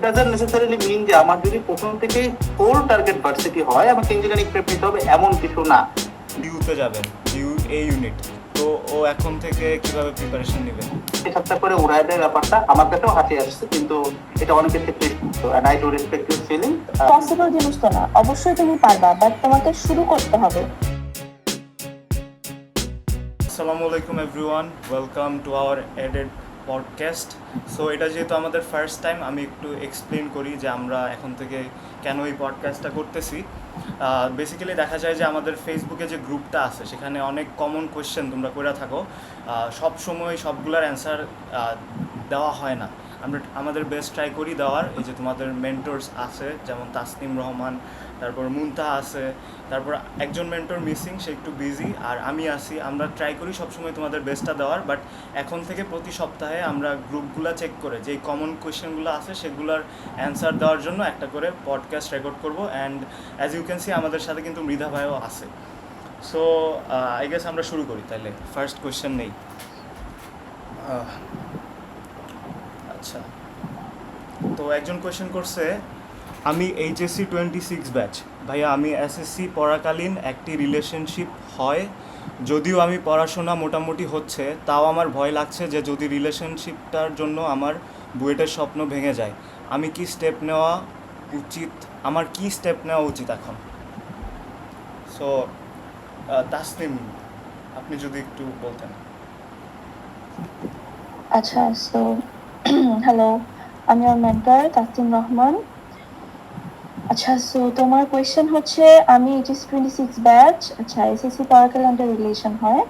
Doesn't necessarily মিন যে আমার যদি প্রথম থেকে কোর টার্গেট ভার্সিটি হয় আমাকে ইঞ্জিনিয়ারিং প্রেপ নিতে হবে এমন কিছু না। ডিউতে যাবেন, ডিউ এ ইউনিট, তো ও এখন থেকে কিভাবে প্রিপারেশন নেবেন? এই সপ্তাহ করে উড়ায় দেয় ব্যাপারটা আমার কাছেও হাতে আসছে, কিন্তু এটা অনেকের ক্ষেত্রে and I do respect your feeling. Possible জিনিস তো না, অবশ্যই তুমি পারবা, বাট তোমাকে শুরু করতে হবে। আসসালামু আলাইকুম everyone, welcome to our added podcast. So এটা যেহেতু আমাদের ফার্স্ট টাইম, আমি একটু এক্সপ্লেন করি যে আমরা এখন থেকে কেন এই পডকাস্টটা করতেছি। বেসিক্যালি দেখা যায় যে আমাদের ফেসবুকে যে গ্রুপটা আছে সেখানে অনেক কমন কোয়েশ্চেন তোমরা করে থাকো, সব সময় সবগুলোর অ্যান্সার দেওয়া হয় না। আমরা আমাদের বেস্ট ট্রাই করি দেওয়ার। এই যে তোমাদের মেন্টরস আছে যেমন তাসনিম রহমান, তারপর মুনতাহা আছে, তারপর একজন মেন্টর মিসিং, সে একটু বিজি, আর আমি আছি। আমরা ট্রাই করি সবসময় তোমাদের বেস্টটা দেওয়ার, বাট এখন থেকে প্রতি সপ্তাহে আমরা গ্রুপগুলো চেক করে যেই কমন কোয়েশ্চেনগুলো আছে সেগুলোর অ্যান্সার দেওয়ার জন্য একটা করে পডকাস্ট রেকর্ড করব। And as you can see আমাদের সাথে কিন্তু মৃধা ভাইও আছে। সো আই গেস আমরা শুরু করি তাহলে। ফার্স্ট কোয়েশ্চেন নেই। আচ্ছা, তো একজন কোয়েশ্চেন করছে, আমি এইচএসসি 26 ব্যাচ ভাইয়া, আমি এসএসসি পড়াকালীন একটি রিলেশনশিপ হয়, যদিও আমি পড়াশোনা মোটামুটি হচ্ছে, তাও আমার ভয় লাগছে যে যদি রিলেশনশিপটার জন্য আমার বুয়েটের স্বপ্ন ভেঙে যায়, আমি কি স্টেপ নেওয়া উচিত, আমার কি স্টেপ নেওয়া উচিত এখন? সো তাসনিম, আপনি যদি একটু বলতেন। আচ্ছা, সো হ্যালো, আমি আমার মেন্টর তাসনিম রহমান। আচ্ছা, সো তোমার কোয়েশ্চেন হচ্ছে আমি এইচএস 26 ব্যাচ, আচ্ছা এসএসসি পড়াকালীন একটা রিলেশন হয়,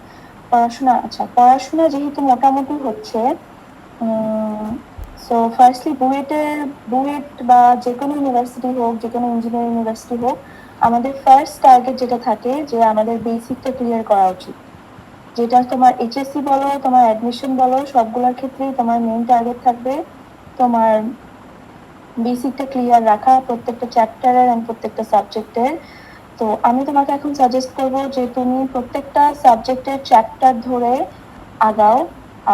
পড়াশোনা যেহেতু মোটামুটি হচ্ছে, সো ফার্স্টলি বুয়েট বা যে কোনো ইউনিভার্সিটি হোক, যে কোনো ইঞ্জিনিয়ারিং ইউনিভার্সিটি হোক, আমাদের ফার্স্ট টার্গেট যেটা থাকে যে আমাদের বেসিকটা ক্লিয়ার করা উচিত। যেটা তোমার এইচএসসি বলো, তোমার অ্যাডমিশন বলো, সবগুলোর ক্ষেত্রেই তোমার মেইন টার্গেট থাকবে তোমার বেসিকটা ক্লিয়ার রাখা, প্রত্যেকটা চ্যাপ্টারের অ্যান্ড প্রত্যেকটা সাবজেক্টের। তো আমি তোমাকে এখন সাজেস্ট করবো যে তুমি প্রত্যেকটা সাবজেক্টের চ্যাপ্টার ধরে আগাও,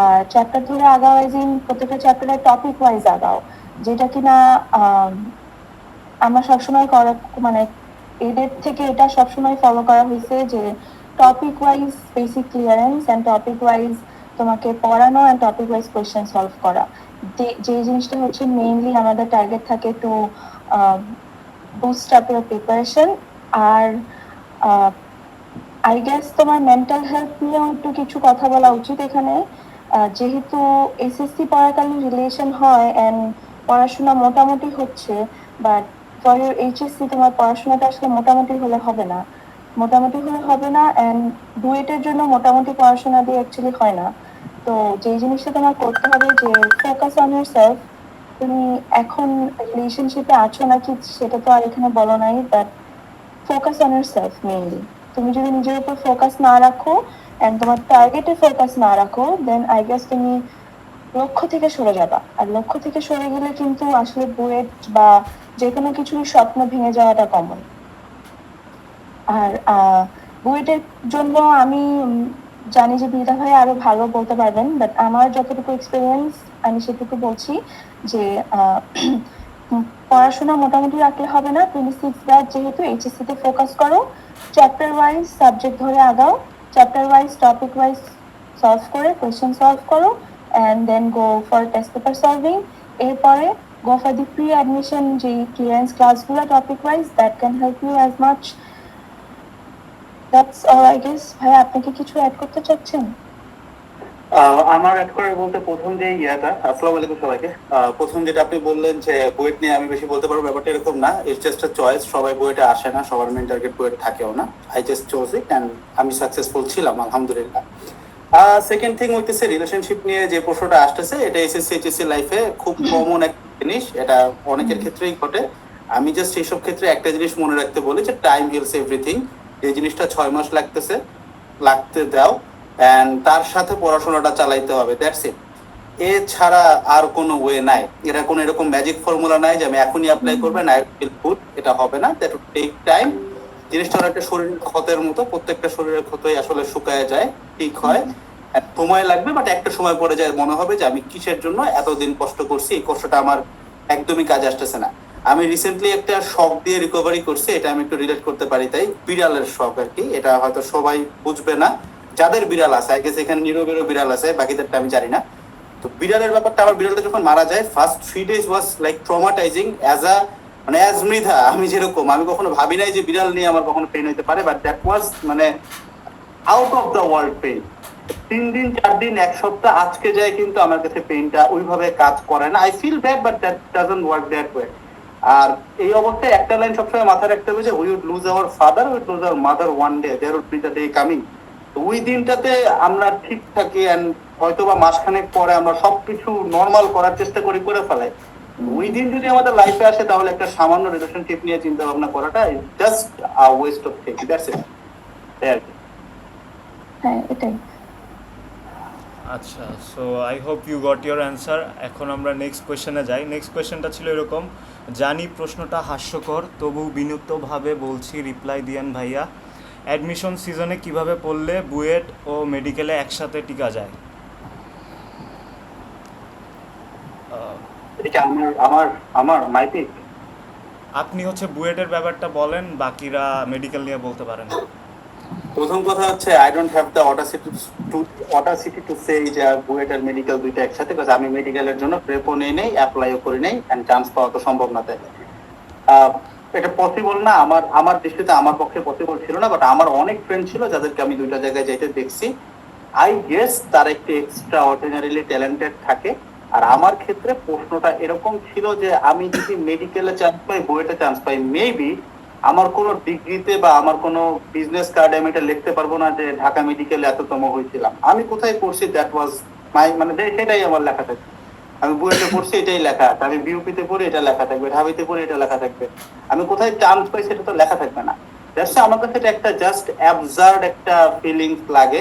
আর চ্যাপ্টার ধরে আগাও এজ ইন প্রত্যেকটা চ্যাপ্টারের টপিক ওয়াইজ আগাও, যেটা কিনা আমরা সবসময় করা, মানে এদের থেকে এটা সবসময় ফলো করা হয়েছে যে topic wise basic clearance and topic wise তোমাকে পড়ানো and topic wise question solve করা। যে জিনিসটা হচ্ছে মেইনলি আমাদের টার্গেট থাকে to boost up your preparation. আর আই গেস তোমার মেন্টাল হেলথ নিয়েও একটু কিছু কথা বলা উচিত এখানে, যেহেতু এসএসসি পড়াকালীন রিলেশন হয় অ্যান্ড পড়াশোনা মোটামুটি হচ্ছে, বাট ফর ইউর এইচএসসি তোমার পড়াশোনাটা আসলে মোটামুটি হলে হবে না, অ্যান্ড বুয়েটের জন্য মোটামুটি পড়াশোনা দিয়ে অ্যাকচুয়ালি হয় না। তো যে জিনিসটা তোমার করতে হবে যে ফোকাস অন ইউর সেলফ। তুমি এখন রিলেশনশিপে আছো নাকি সেটা তো আর এখানে বলো নাই, but focus on your self mainly. তুমি যদি নিজের উপর ফোকাস না রাখো অ্যান্ড তোমার টার্গেটে ফোকাস না রাখো, দেন আই গেস তুমি লক্ষ্য থেকে সরে যাবা, আর লক্ষ্য থেকে সরে গেলে কিন্তু আসলে বুয়েট বা যে কোনো কিছুর স্বপ্ন ভেঙে যাওয়াটা কমন। আর বুয়েটের জন্য আমি জানি যে মৃধা ভাই আরো ভালো বলতে পারবেন, বাট আমার যতটুকু এক্সপিরিয়েন্স আমি সেটুকু বলছি যে পড়াশোনা মোটামুটি রাখলে হবে না। 26 ব্যাচ যেহেতু, এইচএসসি তে ফোকাস করো, চ্যাপ্টার ওয়াইজ সাবজেক্ট ধরে আগাও, chapter wise topic wise solve করে কোয়েশ্চেন সলভ করো, and then go for test paper solving. এরপরে go for the pre admission যে ক্লিয়ারেন্স ক্লাসগুলো topic wise, that can help you as much. That's all I guess. ভাই, আপনি কি কিছু add করতে চাচ্ছেন? আমার অ্যাড করে বলতে প্রথম যে আসসালামু আলাইকুম সবাইকে। প্রথম যেটা আপনি বললেন যে বুয়েট নিয়ে আমি বেশি বলতে পারবো, ব্যাপারটা এরকম না। ইটস জাস্ট আ চয়েস, সবাই বুয়েটে আসে না, সবার মেইন টার্গেট বুয়েট থাকেও না। I just chose it and আমি সাকসেসফুল ছিলাম আলহামদুলিল্লাহ। সেকেন্ড থিং হইতেছে রিলেশনশিপ নিয়ে যে প্রশ্নটা আসতেছে, এটা এসএসসি এইচএসসি লাইফে খুব কমন একটা জিনিস, এটা অনেকের ক্ষেত্রেই ঘটে। আমি জাস্ট এইসব ক্ষেত্রে একটা জিনিস মনে রাখতে বলি যে টাইম হিলস এভরিথিং। এই জিনিসটা 6 মাস লাগতে দাও, অ্যান্ড তার সাথে পড়াশোনাটা চালাইতে হবে, দ্যাটস ইট। এছাড়া আর কোনো ওয়ে নাই। এটা কোনো এরকম ম্যাজিক ফর্মুলা নাই যে আমি এখনই অ্যাপ্লাই করবেন আই উইল গুড, এটা হবে না। That will take time. জিনিসটা একটা শরীরের ক্ষতের মতো, প্রত্যেকটা শরীরের ক্ষতই আসলে শুকায় যায়, ঠিক হয়, সময় লাগবে, বাট একটা সময় পরে যায় মনে হবে যে আমি কিসের জন্য এতদিন কষ্ট করছি, এই কষ্টটা আমার একদমই কাজে আসতেছে না। আমি রিসেন্টলি একটা শখ দিয়ে রিকভারি করছি, এটা আমি একটু রিলেট করতে পারি, তাই বিড়ালের শখ আর কি। এটা হয়তো সবাই বুঝবে না, যাদের বিড়াল আছে, আই গেস এখানে নীরবেরও বিড়াল আছে, বাকিদেরটা আমি জানি না। তো বিড়ালের ব্যাপারটা, আমার বিড়ালটা যখন মারা যায়, first 3 days was like traumatising as a, মানে অ্যাজ মৃধা। আমি যেরকম, আমি কখনো ভাবি নাই যে বিড়াল নিয়ে আমার কখনো পেন হতে পারে, বাট দ্যাট ওয়াজ মানে out of the world pain. 3 দিন 4 দিন 1 সপ্তাহ আজকে যায়, কিন্তু আমার কাছে পেইনটা ওইভাবে কাজ করে না। I feel bad, but that doesn't work that way. আর এই অবস্থায় একটা লাইন সবসময় মাথায় রাখতে হবে যে we would lose our father, we'd lose our mother one day, there would be the day coming. তো ওই দিনটাতে আমরা ঠিক থাকি, অ্যান্ড হয়তো বা মাসখানেক পরে আমরা সবকিছু নর্মাল করার চেষ্টা করি, করে ফেলাই। ওই দিন যদি আমাদের লাইফে আসে, তাহলে একটা সামান্য রিলেশনশিপ নিয়ে চিন্তা ভাবনা করাটা is just a waste of things. That's it. হ্যাঁ, এটাই। আচ্ছা, so I hope you got your answer. এখন আমরা নেক্সট কোয়েশ্চেনে যাই। নেক্সট কোয়েশ্চেনটা ছিল এরকম, জানি প্রশ্নটা হাস্যকর, তবু বিনীতভাবে বলছি, রিপ্লাই দিয়েন ভাইয়া। অ্যাডমিশন সিজনে কিভাবে পড়লে বুয়েট ও মেডিকেলে একসাথে টিকা যায়? এটা আমার আমার আমার মাইপিক। আপনি হচ্ছে বুয়েটের ব্যাপারটা বলেন, বাকিরা মেডিকেল নিয়ে বলতে পারেন। প্রথম কথা হচ্ছে, I don't have the audacity to say যে বুয়েট আর মেডিকেল দুইটা একসাথে, কারণ আমি মেডিকেলের জন্য প্রেপও নেই, অ্যাপ্লাইও করি নাই, এন্ড চান্স পাওয়া তো সম্ভব না। তাই এটা পসিবল না, আমার দৃষ্টিতে আমার পক্ষে পসিবল ছিল না। বাট আমার অনেক ফ্রেন্ড ছিল যাদেরকে আমি দুইটা জায়গায় যাইতে দেখছি। আই গেস তার একটি এক্সট্রা অর্ডিনারিলি ট্যালেন্টেড থাকে। আর আমার ক্ষেত্রে প্রশ্নটা এরকম ছিল যে আমি যদি মেডিকেলে চান্স পাই, বুয়েটে চান্স পাই, মেবি আমার কোনো ডিগ্রিতে বা আমার কোনো বিজনেস কার্ডে আমি এটা লিখতে পারবো না যে ঢাকা মেডিকেলে এততম হয়েছিলাম। আমি কোথায় পড়ছি, দ্যাট ওয়াজ মাই, মানে সেটাই আমার লেখা থাকবে। আমি বুয়েটে পড়ছি, এটাই লেখা আছে। আমি বিউপিতে পড়ি, এটা লেখা থাকবে। ঢাবিতে পড়ি, এটা লেখা থাকবে। আমি কোথায় চান্স পাই সেটা তো লেখা থাকবে না। দ্যাটস আমার কাছে এটা একটা জাস্ট অ্যাবসার্ড একটা ফিলিংস লাগে,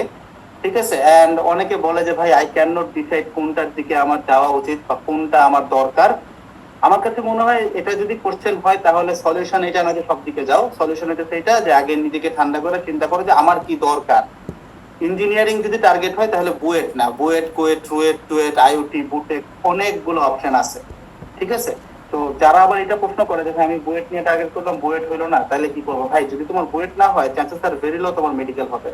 ঠিক আছে। এন্ড অনেকে বলে যে ভাই, আই ক্যান নট ডিসাইড কোনটার দিকে আমার যাওয়া উচিত বা কোনটা আমার দরকার। আমার কাছে মনে হয় এটা যদি কোশ্চেন হয়, তাহলে সলিউশন এটা না যে সব দিকে যাও। সলিউশন এটা সেটা যে আগে নিজেকে ঠান্ডা করে চিন্তা করো যে আমার কি দরকার। ইঞ্জিনিয়ারিং যদি টার্গেট হয়, তাহলে বুয়েট না, বুয়েট, কুয়েট, রুয়েট, টুয়েট, আইওটি, বুটেক, অনেকগুলো অপশন আছে, ঠিক আছে। তো যারা আবার এটা প্রশ্ন করে যে আমি বুয়েট নিয়ে টার্গেট করলাম, বুয়েট হইলো না, তাহলে কি করবো? ভাই, যদি তোমার বুয়েট না হয়, চান্সেস আর ভেরি লো তোমার মেডিকেল হবে।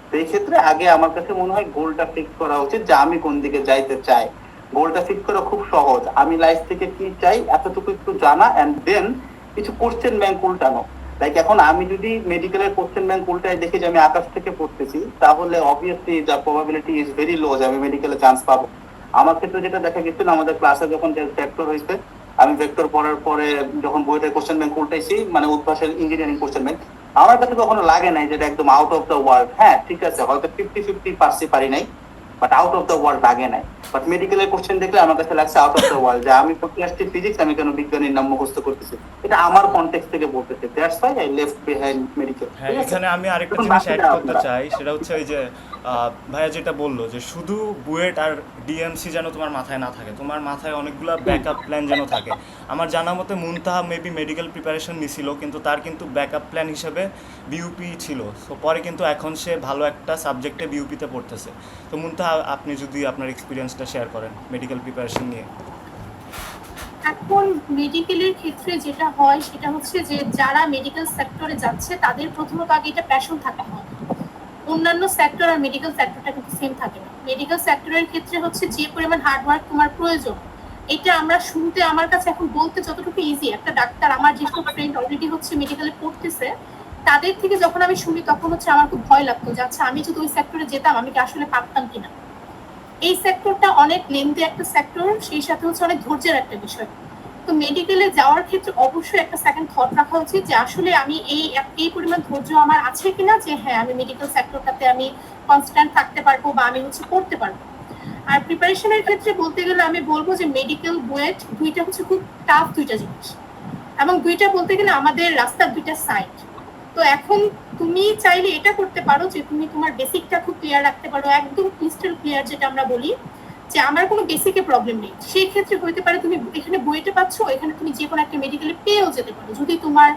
তো এই ক্ষেত্রে আগে আমার কাছে মনে হয় গোলটা ফিক্স করা উচিত যে আমি কোন দিকে যাইতে চাই। গোলটা ফিক্স করা খুব সহজ, আমি লাইফ থেকে কি চাই এতটুকু একটু জানা, এন্ড দেন কিছু কোশ্চেন ব্যাংক উল্টানো। লাইক এখন আমি যদি মেডিকেলের কোশ্চেন ব্যাংক উল্টায় দেখি যে আমি আকাশ থেকে পড়তেছি, তাহলে obviously the probability is very low যে আমি মেডিকেলে চান্স পাবো। আমার ক্ষেত্রে যেটা দেখা গেছিল, আমাদের ক্লাসে যখন ভেক্টর হয়েছে, আমি ভেক্টর পড়ার পরে যখন বইটার কোশ্চেন ব্যাংক উল্টাইছি, মানে উদ্ভাসের ইঞ্জিনিয়ারিং কোশ্চেন ব্যাংক, আমার কাছে কখনো লাগে নাই যেটা একদম আউট অফ দ্য ওয়ার্ল্ড। হ্যাঁ, ঠিক আছে, হয়তো 50-50 পারছি, পারি নাই, but out of the world লাগে নাই। বাট মেডিকেলের কোশ্চেন দেখলে আমার কাছে লাগছে আউট অফ দ্য ওয়ার্ল্ড, যে আমি পড়তে আসছি ফিজিক্স, আমি কেন বিজ্ঞানীর নাম মুখস্থ করতেছি। এটা আমার কনটেক্সট থেকে বলতেছি, that's why I left behind medical. হ্যাঁ, এখানে আমি আরেকটা জিনিস অ্যাড করতে চাই, সেটা হচ্ছে ওই যে ভাইয়া যেটা বললো যে শুধু বুয়েট আর ডিএমসি যেন তোমার মাথায় না থাকে, তোমার মাথায় অনেকগুলো ব্যাকআপ প্ল্যান যেন থাকে। আমার জানা মতে মুনতাহা মেবি মেডিকেল প্রিপারেশন নিছিল, কিন্তু তার কিন্তু ব্যাকআপ প্ল্যান হিসেবে বিউপি ছিল। সো পরে কিন্তু এখন সে ভালো একটা সাবজেক্টে বিউপিতে পড়তেছে। তো মুনতাহা, আপনি যদি আপনার এক্সপিরিয়েন্সটা শেয়ার করেন মেডিকেল প্রিপারেশন নিয়ে। এখন মেডিকেলের ক্ষেত্রে যেটা হয় সেটা হচ্ছে যে যারা মেডিকেল সেক্টরে যাচ্ছে তাদের প্রথমত আগে এটা প্যাশন থাকতে হয়। অন্যান্য সেক্টর আর মেডিকেল সেক্টরটা কিন্তু সেম থাকে না। মেডিকেল সেক্টরের ক্ষেত্রে হচ্ছে যে পরিমাণ হার্ডওয়ার্ক তোমার প্রয়োজন, এটা আমরা শুনতে, আমার কাছে এখন বলতে যতটুকু ইজি। একটা ডাক্তার, আমার যেসব ফ্রেন্ড অলরেডি হচ্ছে মেডিকেলে পড়তেছে, তাদের থেকে যখন আমি শুনি তখন হচ্ছে আমার খুব ভয় লাগতো যে আচ্ছা, আমি যদি ওই সেক্টরে যেতাম আমি কি আসলে পারতাম কিনা। এই সেক্টরটা অনেক লেন্থি একটা সেক্টর, সেই সাথে হচ্ছে অনেক ধৈর্যের একটা বিষয়। তো মেডিকেলে যাওয়ার ক্ষেত্রে অবশ্যই একটা সেকেন্ড থট রাখা উচিত যে আসলে আমি এই পরিমাণ ধৈর্য আমার আছে কিনা, যে হ্যাঁ আমি মেডিকেল সেক্টরটাতে আমি কনস্ট্যান্ট থাকতে পারবো বা আমি হচ্ছে পড়তে পারবো। আর প্রিপারেশনের ক্ষেত্রে বলতে গেলে আমি বলবো যে মেডিকেল, বুয়েট দুইটা হচ্ছে খুব টাফ দুইটা জিনিস, এবং দুইটা বলতে গেলে আমাদের রাস্তার দুইটা সাইড। তো এখন তুমি চাইলে এটা করতে পারো যে তুমি তোমার বেসিকটা খুব ক্লিয়ার রাখতে পারো, একদম ক্রিস্টাল ক্লিয়ার, যেটা আমরা বলি যে আমার কোনো বেসিকে প্রবলেম নেই। সেই ক্ষেত্রে হতে পারে তুমি এখানে বুয়েটে পাচ্ছ, এখানে তুমি যে কোনো একটা মেডিকেলে পেয়েও যেতে পারো যদি তোমার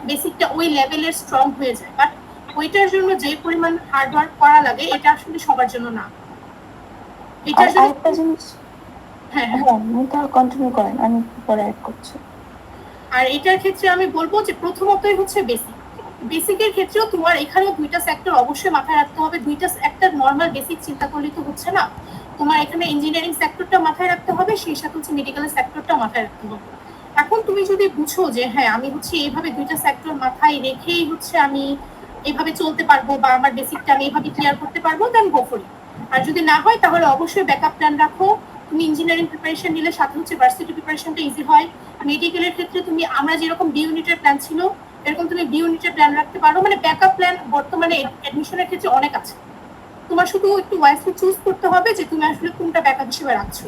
বেসিকটা ওই লেভেলের স্ট্রং হয়ে যায়। বাট ওইটার জন্য যে পরিমাণ হার্ডওয়ার্ক করা লাগে, এটা আসলে সবার জন্য না। এটার জন্য হ্যাঁ হ্যাঁ তাহলে কন্টিনিউ করেন, আমি পরে অ্যাড করছি। আর এটার ক্ষেত্রে আমি বলবো যে প্রথমতই হচ্ছে বেসিকের ক্ষেত্রেও তোমার এখানেও দুইটা সেক্টর অবশ্যই মাথায় রাখতে হবে। একটা নর্মাল বেসিক চিন্তা করলে তো হচ্ছে না, তোমার এখানে ইঞ্জিনিয়ারিং সেক্টরটা মাথায় রাখতে হবে, সেই সাথে হচ্ছে মেডিকেলের সেক্টরটা মাথায় রাখতে হবে। এখন তুমি যদি বুঝো যে হ্যাঁ আমি হচ্ছে এইভাবে দুইটা সেক্টর মাথায় রেখেই হচ্ছে আমি এইভাবে চলতে পারবো বা আমার বেসিকটা আমি এইভাবে ক্লিয়ার করতে পারবো, দেন গো ফর ইট। আর যদি না হয় তাহলে অবশ্যই ব্যাকআপ প্ল্যান রাখো। তুমি ইঞ্জিনিয়ারিং প্রিপারেশন নিলে সাথে হচ্ছে ভার্সিটি প্রিপারেশনটা ইজি হয়। মেডিকেলের ক্ষেত্রে তুমি আমরা যেরকম বি ইউনিটের প্ল্যান ছিল এরকম তুমি বি ইউনিটের প্ল্যান রাখতে পারো। মানে ব্যাকআপ প্ল্যান বর্তমানে অ্যাডমিশনের ক্ষেত্রে অনেক আছে, তোমার শুধু একটু ওয়াইসলি চুজ করতে হবে যে তুমি আসলে কোনটা ব্যাকআপ হিসেবে রাখছো।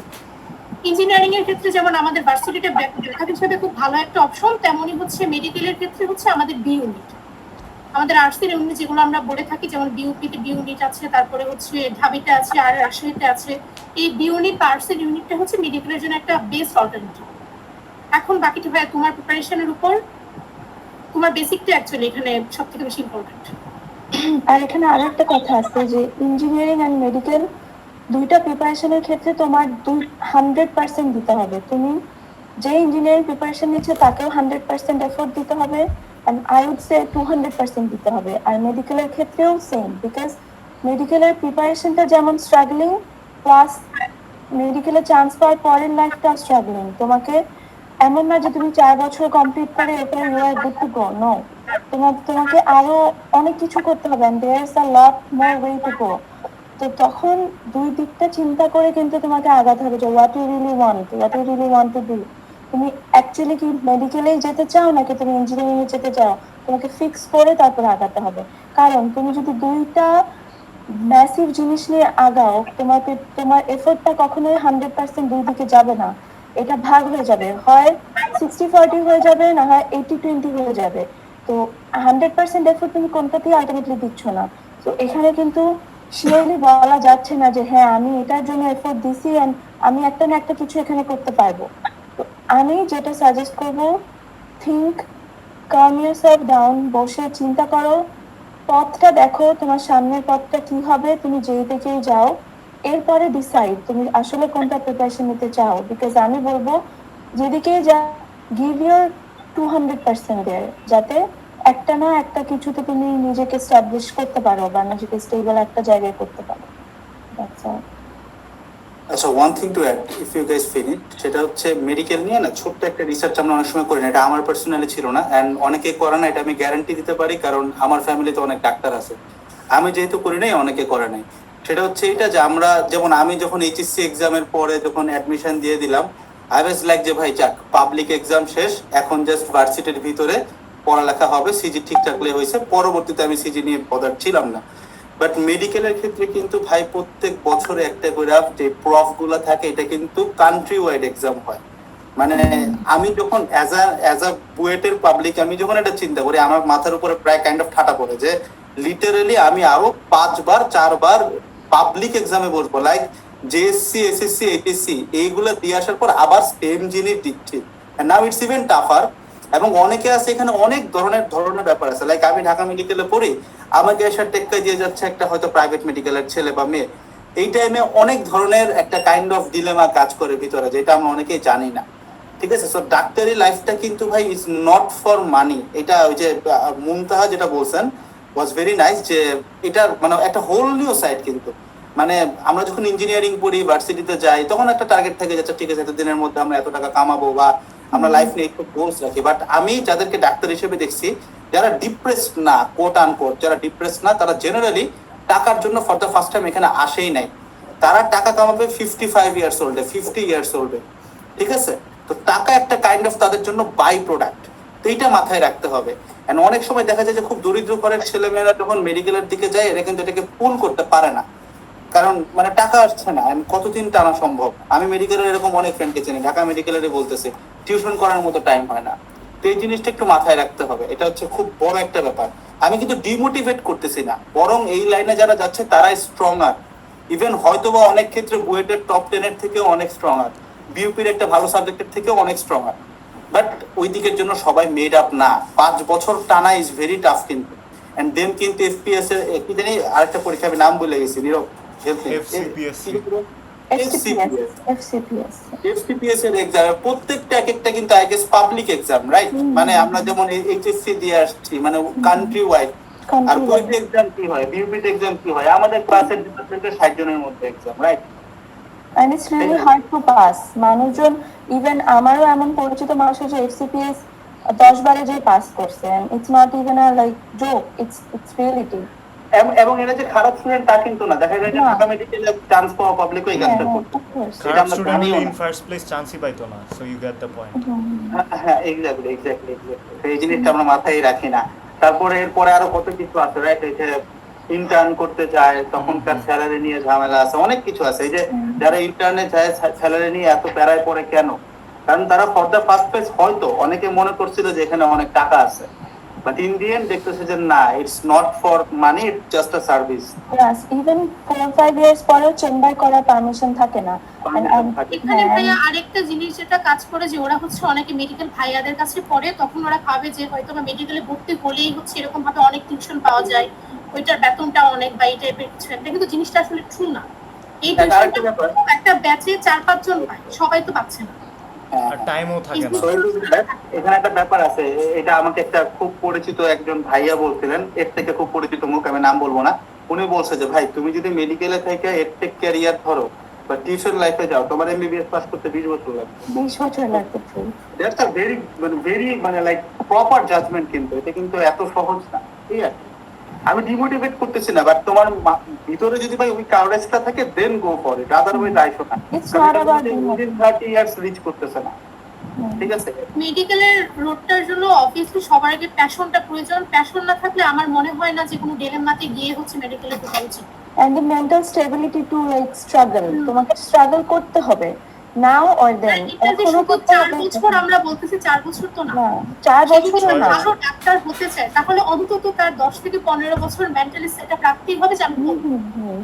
ইঞ্জিনিয়ারিং এর ক্ষেত্রে যেমন আমাদের ভার্সিটিটা ব্যাকআপ হিসেবে খুব ভালো একটা অপশন, তেমনই হচ্ছে মেডিকেলের ক্ষেত্রে হচ্ছে আমাদের বি ইউনিট, আমাদের আর্টসের ইউনিট যেগুলো আমরা বলে থাকি, যেমন বিউপিতে বি ইউনিট আছে, তারপরে হচ্ছে ঢাবিতে আছে, আর রাজশাহীতে আছে। এই বি ইউনিট বা আর্টসের ইউনিটটা হচ্ছে মেডিকেলের জন্য একটা বেস্ট অল্টারনেটিভ। এখন বাকিটা ভাই তোমার প্রিপারেশনের উপর, তোমার বেসিকটা অ্যাকচুয়ালি এখানে সব থেকে বেশি ইম্পর্টেন্ট। আর এখানে আরো একটা কথা আছে যে ইঞ্জিনিয়ারিং অ্যান্ড মেডিকেল দুইটা প্রিপারেশনের ক্ষেত্রে তোমার 100% দিতে হবে। তুমি যে ইঞ্জিনিয়ারিং প্রিপারেশন নিচ্ছে তাকেও 100% এফোর্ট দিতে হবে, and I would say 200% দিতে হবে। আর মেডিকেলের ক্ষেত্রেও সেম, বিকজ মেডিকেলের প্রিপারেশনটা যেমন স্ট্রাগলিং, প্লাস মেডিকেলে চান্স পাওয়ার পরের লাইফটা স্ট্রাগলিং। তোমাকে এমন না যে তুমি 4 বছর কমপ্লিট করে এরপরে you are good to go, no. তোমাকে আরো অনেক কিছু করতে হবে, and there is a lot more way to go। তো তখন দুই দিকটা চিন্তা করে কিন্তু তোমাকে আগাতে হবে যে what you really want to do. তুমি অ্যাকচুয়ালি কি মেডিকেলেই যেতে চাও নাকি তুমি ইঞ্জিনিয়ারিং এ যেতে চাও, তোমাকে ফিক্স করে তারপরে আগাতে হবে। কারণ তুমি যদি দুইটা ম্যাসিভ জিনিস নিয়ে আগাও, তোমার এফোর্টটা কখনোই 100% দুই দিকে যাবে না, এটা ভাগ হয়ে যাবে, হয় 60-40 হয়ে যাবে, না হয় 80-20 হয়ে যাবে। তো 100% এফোর্ট তুমি কোনটাতেই আলটিমেটলি দিচ্ছ না। তো এখানে কিন্তু শিওরলি বলা যাচ্ছে না যে হ্যাঁ আমি এটার জন্য এফোর্ট দিছি এন্ড আমি একটা না একটা কিছু এখানে করতে পারবো। তো আমি যেটা সাজেস্ট করবো, থিঙ্ক, কাম ইয়োরসেলফ ডাউন, বসে চিন্তা করো, পথটা দেখো, তোমার সামনের পথটা কি হবে, তুমি যেই দিকেই যাও, এরপরে ডিসাইড তুমি আসলে কোনটা প্রিপারেশন নিতে চাও। বিকজ আমি বলবো যেদিকেই যা, গিভ ইউর 200% দেয়ার, যাতে একটা না একটা কিছুতে তুমি নিজেকে স্টাবলিশ করতে পারো বা নিজেকে স্টেবল একটা জায়গায় করতে পারো। That's all. আচ্ছা, one thing to add, if you guys finish, সেটা হচ্ছে মেডিকেল নিয়ে না ছোট্ট একটা রিসার্চ আমরা অনেক সময় করি না। এটা আমার পার্সোনালি ছিল না, অ্যান্ড অনেকে করে না, এটা আমি গ্যারান্টি দিতে পারি, কারণ আমার ফ্যামিলিতে অনেক ডাক্তার আছে। আমি যেহেতু করি নাই, অনেকে করে নাই। সেটা হচ্ছে এটা যে আমরা যেমন, আমি যখন এইচএসসি এক্সামের পরে যখন অ্যাডমিশন দিয়ে দিলাম, আই ওয়াজ লাইক যে ভাই যাক, পাবলিক এক্সাম শেষ, এখন জাস্ট ভার্সিটির ভিতরে পড়ালেখা হবে, সিজি ঠিকঠাক হয়েছে। পরবর্তীতে আমি সিজি নিয়ে পদার ছিলাম না। বাট মেডিকেলের ক্ষেত্রে কিন্তু ভাই প্রত্যেক বছরে একটা করে যে প্রফ গুলা থাকে, এটা কিন্তু কান্ট্রি ওয়াইড এক্সাম হয়। মানে আমি যখন অ্যাজ আ বুয়েটের পাবলিক, আমি যখন এটা চিন্তা করি, আমার মাথার উপরে প্রায় কাইন্ড অফ ঠাটা পড়ে যে লিটারেলি আমি আরো 5-4 পাবলিক এক্সামে বসবো, লাইক জেএসসি, এসএসসি, এইচএসসি এইগুলো দিয়ে আসার পর আবার সেম জিনিস দিচ্ছি। Now it's even টাফার। এবং অনেকে আছে এখানে, অনেক ধরনের ব্যাপার আছে। লাইক আমি ঢাকা মেডিকেলে পড়ি, আমাকে এসে টেক্কা দিয়ে যাচ্ছে একটা হয়তো প্রাইভেট মেডিকেলের ছেলে বা মেয়ে। এই টাইমে অনেক ধরনের একটা কাইন্ড অফ ডিলেমা কাজ করে ভিতরে, যেটা আমরা অনেকেই জানি না। ঠিক আছে, সো ডাক্তারি লাইফটা কিন্তু ভাই ইজ নট ফর মানি। এটা ওই যে মুনতাহা যেটা বলছেন ওয়াজ ভেরি নাইস, যে এটার মানে একটা হোল নিউ সাইড কিন্তু। মানে আমরা যখন ইঞ্জিনিয়ারিং পড়ি, ভার্সিটিতে যাই, তখন একটা টার্গেট থাকে, যাচ্ছে ঠিক আছে এতদিনের মধ্যে আমরা এত টাকা কামাবো বা আমরা লাইফ নিয়ে একটু গোলস রাখি। বাট আমি যাদেরকে ডাক্তার হিসেবে দেখছি, যারা ডিপ্রেসড না, কোট আনকোট যারা ডিপ্রেসড না, তারা জেনারেলি টাকার জন্য ফর দ্য ফার্স্ট টাইম এখানে আসেই নাই। তারা টাকা কামাবে 55 ইয়ার্স ওল্ডে, 50 ইয়ার্স ওল্ডে। ঠিক আছে, তো টাকা একটা কাইন্ড অফ তাদের জন্য বাই প্রোডাক্ট। তো এইটা মাথায় রাখতে হবে। এন্ড অনেক সময় দেখা যায় যে খুব দরিদ্র ঘরের ছেলেমেয়েরা যখন মেডিকেলের দিকে যায়, এরা কিন্তু এটাকে পুল করতে পারে না, কারণ মানে টাকা আসছে না। কতদিন টানা সম্ভব? আমি মেডিকেলের এরকম অনেক ফ্রেন্ডকে চিনি, ঢাকা মেডিকেলের বলতেছে টিউশন করার মতো টাইম হয় না। তো এই জিনিসটা একটু মাথায় রাখতে হবে, এটা হচ্ছে খুব বড় একটা ব্যাপার। আমি কিন্তু ডিমোটিভেট করতেছি না, বরং এই লাইনে যারা যাচ্ছে তারাই স্ট্রঙ্গার। ইভেন হয়তোবা অনেক ক্ষেত্রে বুয়েটের টপ 10-এর থেকেও অনেক স্ট্রঙ্গার, বিউপির একটা ভালো সাবজেক্টের থেকেও অনেক স্ট্রঙ্গার। বাট ওই দিকের জন্য সবাই মেড আপ না। 5 বছর টানা ইজ ভেরি টাফ কিন্তু। এন্ড দেন কিন্তু এফপিএস এর কি জানি আরেকটা পরীক্ষা, আমি নাম ভুলে গেছি, নীরব, FCPSC। FCPS, FCPS. এফসিপিএস এর এক্সাম প্রত্যেকটা এক একটা কিন্তু I guess public exam, right? মানে আমরা যেমন এইচএসসি দিয়ে আসছি, মানে কান্ট্রি ওয়াইড। আর কুইট এক্সাম কি হয়, বিউপিট এক্সাম কি হয়, আমাদের ক্লাসের ডিপার্টমেন্টের 60 জনের মধ্যে exam, right? And it's really hard to pass. মানুষজন, ইভেন আমারও এমন পরিচিত মানুষ আছে FCPS 10 বারে যে পাস করছে, and it's not even a like joke, it's reality. এবং এরা যে খারাপ স্টুডেন্ট তা কিন্তু না, দেখা যায় যে না। ঢাকা মেডিকেলে চান্স পাওয়া পাবলিক ওই কাজটা Yeah, করছে। of course. এটা খারাপ আমরা স্টুডেন্ট জানিও ইন না। ফার্স্ট প্লেস চান্সই পাইতো না, so you get the point. হ্যাঁ, এক্স্যাক্টলি। এই জিনিসটা আমরা মাথায় রাখি না। তারপরে এরপরে আরো কত কিছু আছে, রাইট? এই যে ইন্টার্ন করতে যায় তখনকার স্যালারি নিয়ে ঝামেলা আছে, অনেক কিছু আছে। এই যে যারা ইন্টার্নে যায় স্যালারি নিয়ে এত প্যারায় পড়ে কেন? কারণ তারা ফর দ্য ফার্স্ট প্লেস হয়তো অনেকে মনে করছিল যে এখানে অনেক টাকা আছে, বাট ইন দি এন্ড দেখতেছে যে না, it's not for money, it's just a service. Yes, even 4-5 years পরেও চেম্বার করার পারমিশন থাকে না। এখানে ভাইয়া আরেকটা জিনিস যেটা কাজ করে, যে ওরা হচ্ছে অনেকে মেডিকেল ভাইয়াদের কাছে পড়ে, তখন ওরা ভাবে যে হয়তো বা মেডিকেলে ভর্তি হলেই হচ্ছে এরকম ভাবে অনেক টিউশন পাওয়া যায়, ওইটার বেতনটা অনেক বা এই টাইপের কিছু একটা, কিন্তু জিনিসটা আসলে ট্রু না। এই টিউশনটা একটা ব্যাচে 4-5 জন পায়, সবাই তো পাচ্ছে না। আর টাইমও থাকে না। So, এখানে একটা ব্যাপার আছে, এটা আমাকে একটা খুব পরিচিত একজন ভাইয়া বলছিলেন, এর থেকে খুব পরিচিত মুখ, আমি নাম বলবো না। উনি বলছে যে ভাই, তুমি যদি মেডিকেলে থেকে এডটেক ক্যারিয়ার ধরো বা টিউশন লাইফে যাও, তোমার এমবিবিএস পাস করতে 20 বছর লাগবে। 20 বছর লাগবে। দ্যাটস আ ভেরি মানে লাইক প্রপার জাজমেন্ট, কিন্তু এটা কিন্তু এত সহজ না, ঠিক আছে? আমি ডিমোটিভেট করতেছি না, বাট তোমার ভিতরে যদি ভাই ওই কাউরেজটা থাকে, দেন গো ফর ইট, আদারওয়াইজ আইসো না। It's not about within 30 years reach করতেছে না, ঠিক আছে? মেডিকেলের রোডটার জন্য অবভিয়াসলি সবার আগে প্যাশনটা প্রয়োজন। প্যাশন না থাকলে আমার মনে হয় না যে কোনো ডিলেমাতে গিয়ে হচ্ছে মেডিকেলে ঢোকা উচিত। and the mental stability to like struggle, তোমাকে স্ট্রাগল করতে হবে now or then. এটা যে শুধু 4 বছর, আমরা বলতেছি 4 বছর তো না, না 4 বছর না। ভালো ডাক্তার হতে চায় তাহলে অন্তত তার 10 থেকে 15 বছর মেন্টালি সেটআপ রাখতেই হবে, যে আমি বলবো।